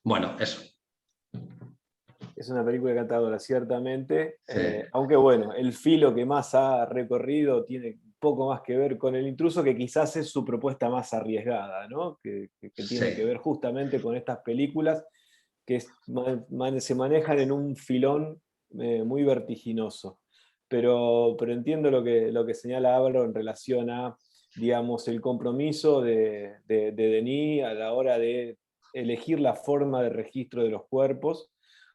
Bueno, eso.
Es una película encantadora, ciertamente.
Sí.
Aunque bueno, el filo que más ha recorrido tiene un poco más que ver con El Intruso, que quizás es su propuesta más arriesgada, ¿no? Que tiene
Sí.
que ver justamente con estas películas que se manejan en un filón muy vertiginoso. Pero entiendo lo que señala Álvaro en relación a, digamos, el compromiso de Denis a la hora de elegir la forma de registro de los cuerpos,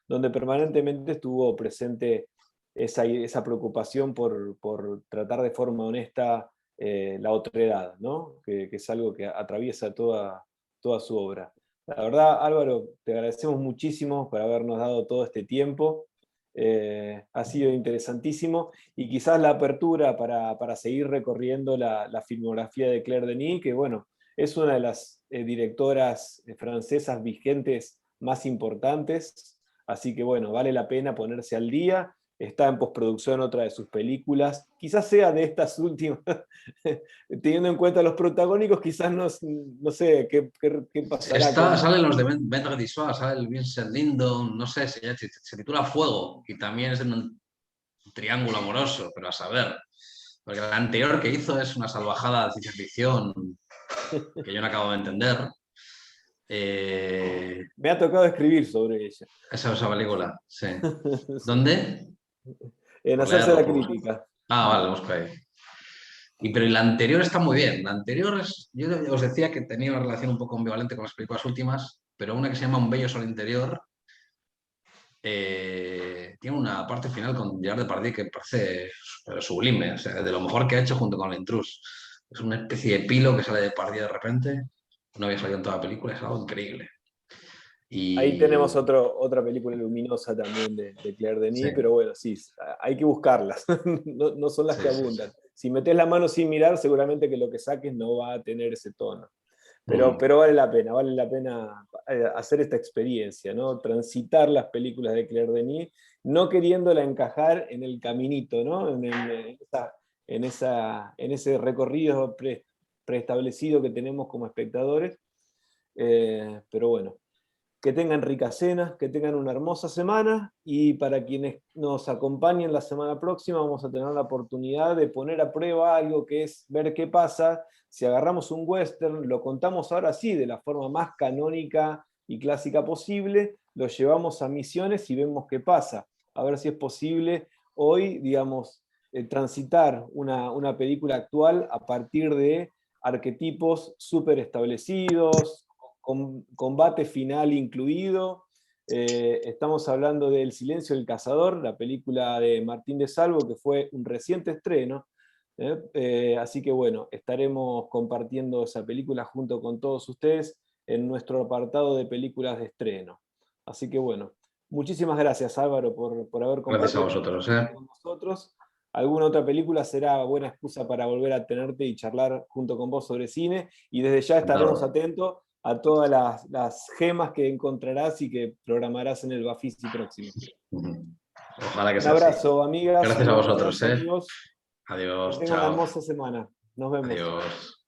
donde permanentemente estuvo presente esa preocupación por tratar de forma honesta la otredad, ¿no? Que es algo que atraviesa toda su obra. La verdad, Álvaro, te agradecemos muchísimo por habernos dado todo este tiempo. Ha sido interesantísimo y quizás la apertura para seguir recorriendo la filmografía de Claire Denis, que bueno, es una de las directoras francesas vigentes más importantes. Así que bueno, vale la pena ponerse al día. Está en postproducción otra de sus películas. Quizás sea de estas últimas, teniendo en cuenta los protagónicos, quizás no sé qué pasará.
Salen los de Vendredi Soir, sale el Vincent Lindon, no sé, se titula Fuego y también es de un triángulo amoroso, pero a saber. Porque la anterior que hizo es una salvajada de ciencia ficción que yo no acabo de entender.
Me ha tocado escribir sobre ella.
Esa película, sí. ¿Dónde?
En
Por
Hacerse la
leerlo,
Crítica.
vale, lo busco ahí. Pero la anterior está muy bien. La anterior yo os decía que tenía una relación un poco ambivalente con las películas últimas, pero una que se llama Un bello sol interior tiene una parte final con Gerard Depardieu que parece sublime, o sea, de lo mejor que ha hecho junto con El Intrus. Es una especie de epílogo que sale de Depardieu de repente, no había salido en toda la película, es algo increíble.
Ahí tenemos otra película luminosa también de Claire Denis,
sí.
Pero bueno, sí, hay que buscarlas, no son las que abundan. Sí. Si metes la mano sin mirar, seguramente que lo que saques no va a tener ese tono. Pero vale la pena hacer esta experiencia, ¿no? Transitar las películas de Claire Denis, no queriéndola encajar en el caminito, ¿no? En ese recorrido preestablecido que tenemos como espectadores. Pero bueno, que tengan ricas cenas, que tengan una hermosa semana, y para quienes nos acompañen la semana próxima vamos a tener la oportunidad de poner a prueba algo que es ver qué pasa si agarramos un western, lo contamos ahora sí de la forma más canónica y clásica posible, lo llevamos a Misiones y vemos qué pasa. a ver si es posible hoy, digamos, transitar una película actual a partir de arquetipos súper establecidos, con combate final incluido. Estamos hablando de El silencio del cazador, la película de Martín de Salvo, que fue un reciente estreno. Así que bueno, estaremos compartiendo esa película junto con todos ustedes en nuestro apartado de películas de estreno. Así que bueno, muchísimas gracias, Álvaro, por haber compartido
Gracias a vosotros.
con nosotros. Alguna otra película será buena excusa para volver a tenerte y charlar junto con vos sobre cine, y desde ya estaremos atentos a todas las gemas que encontrarás y que programarás en el Bafisi próximo.
Ojalá que
Un
sea así.
abrazo, amigas.
Gracias a vosotros.
Amigos.
Adiós.
Que tengan una
Chao.
hermosa semana. Nos vemos.
Adiós.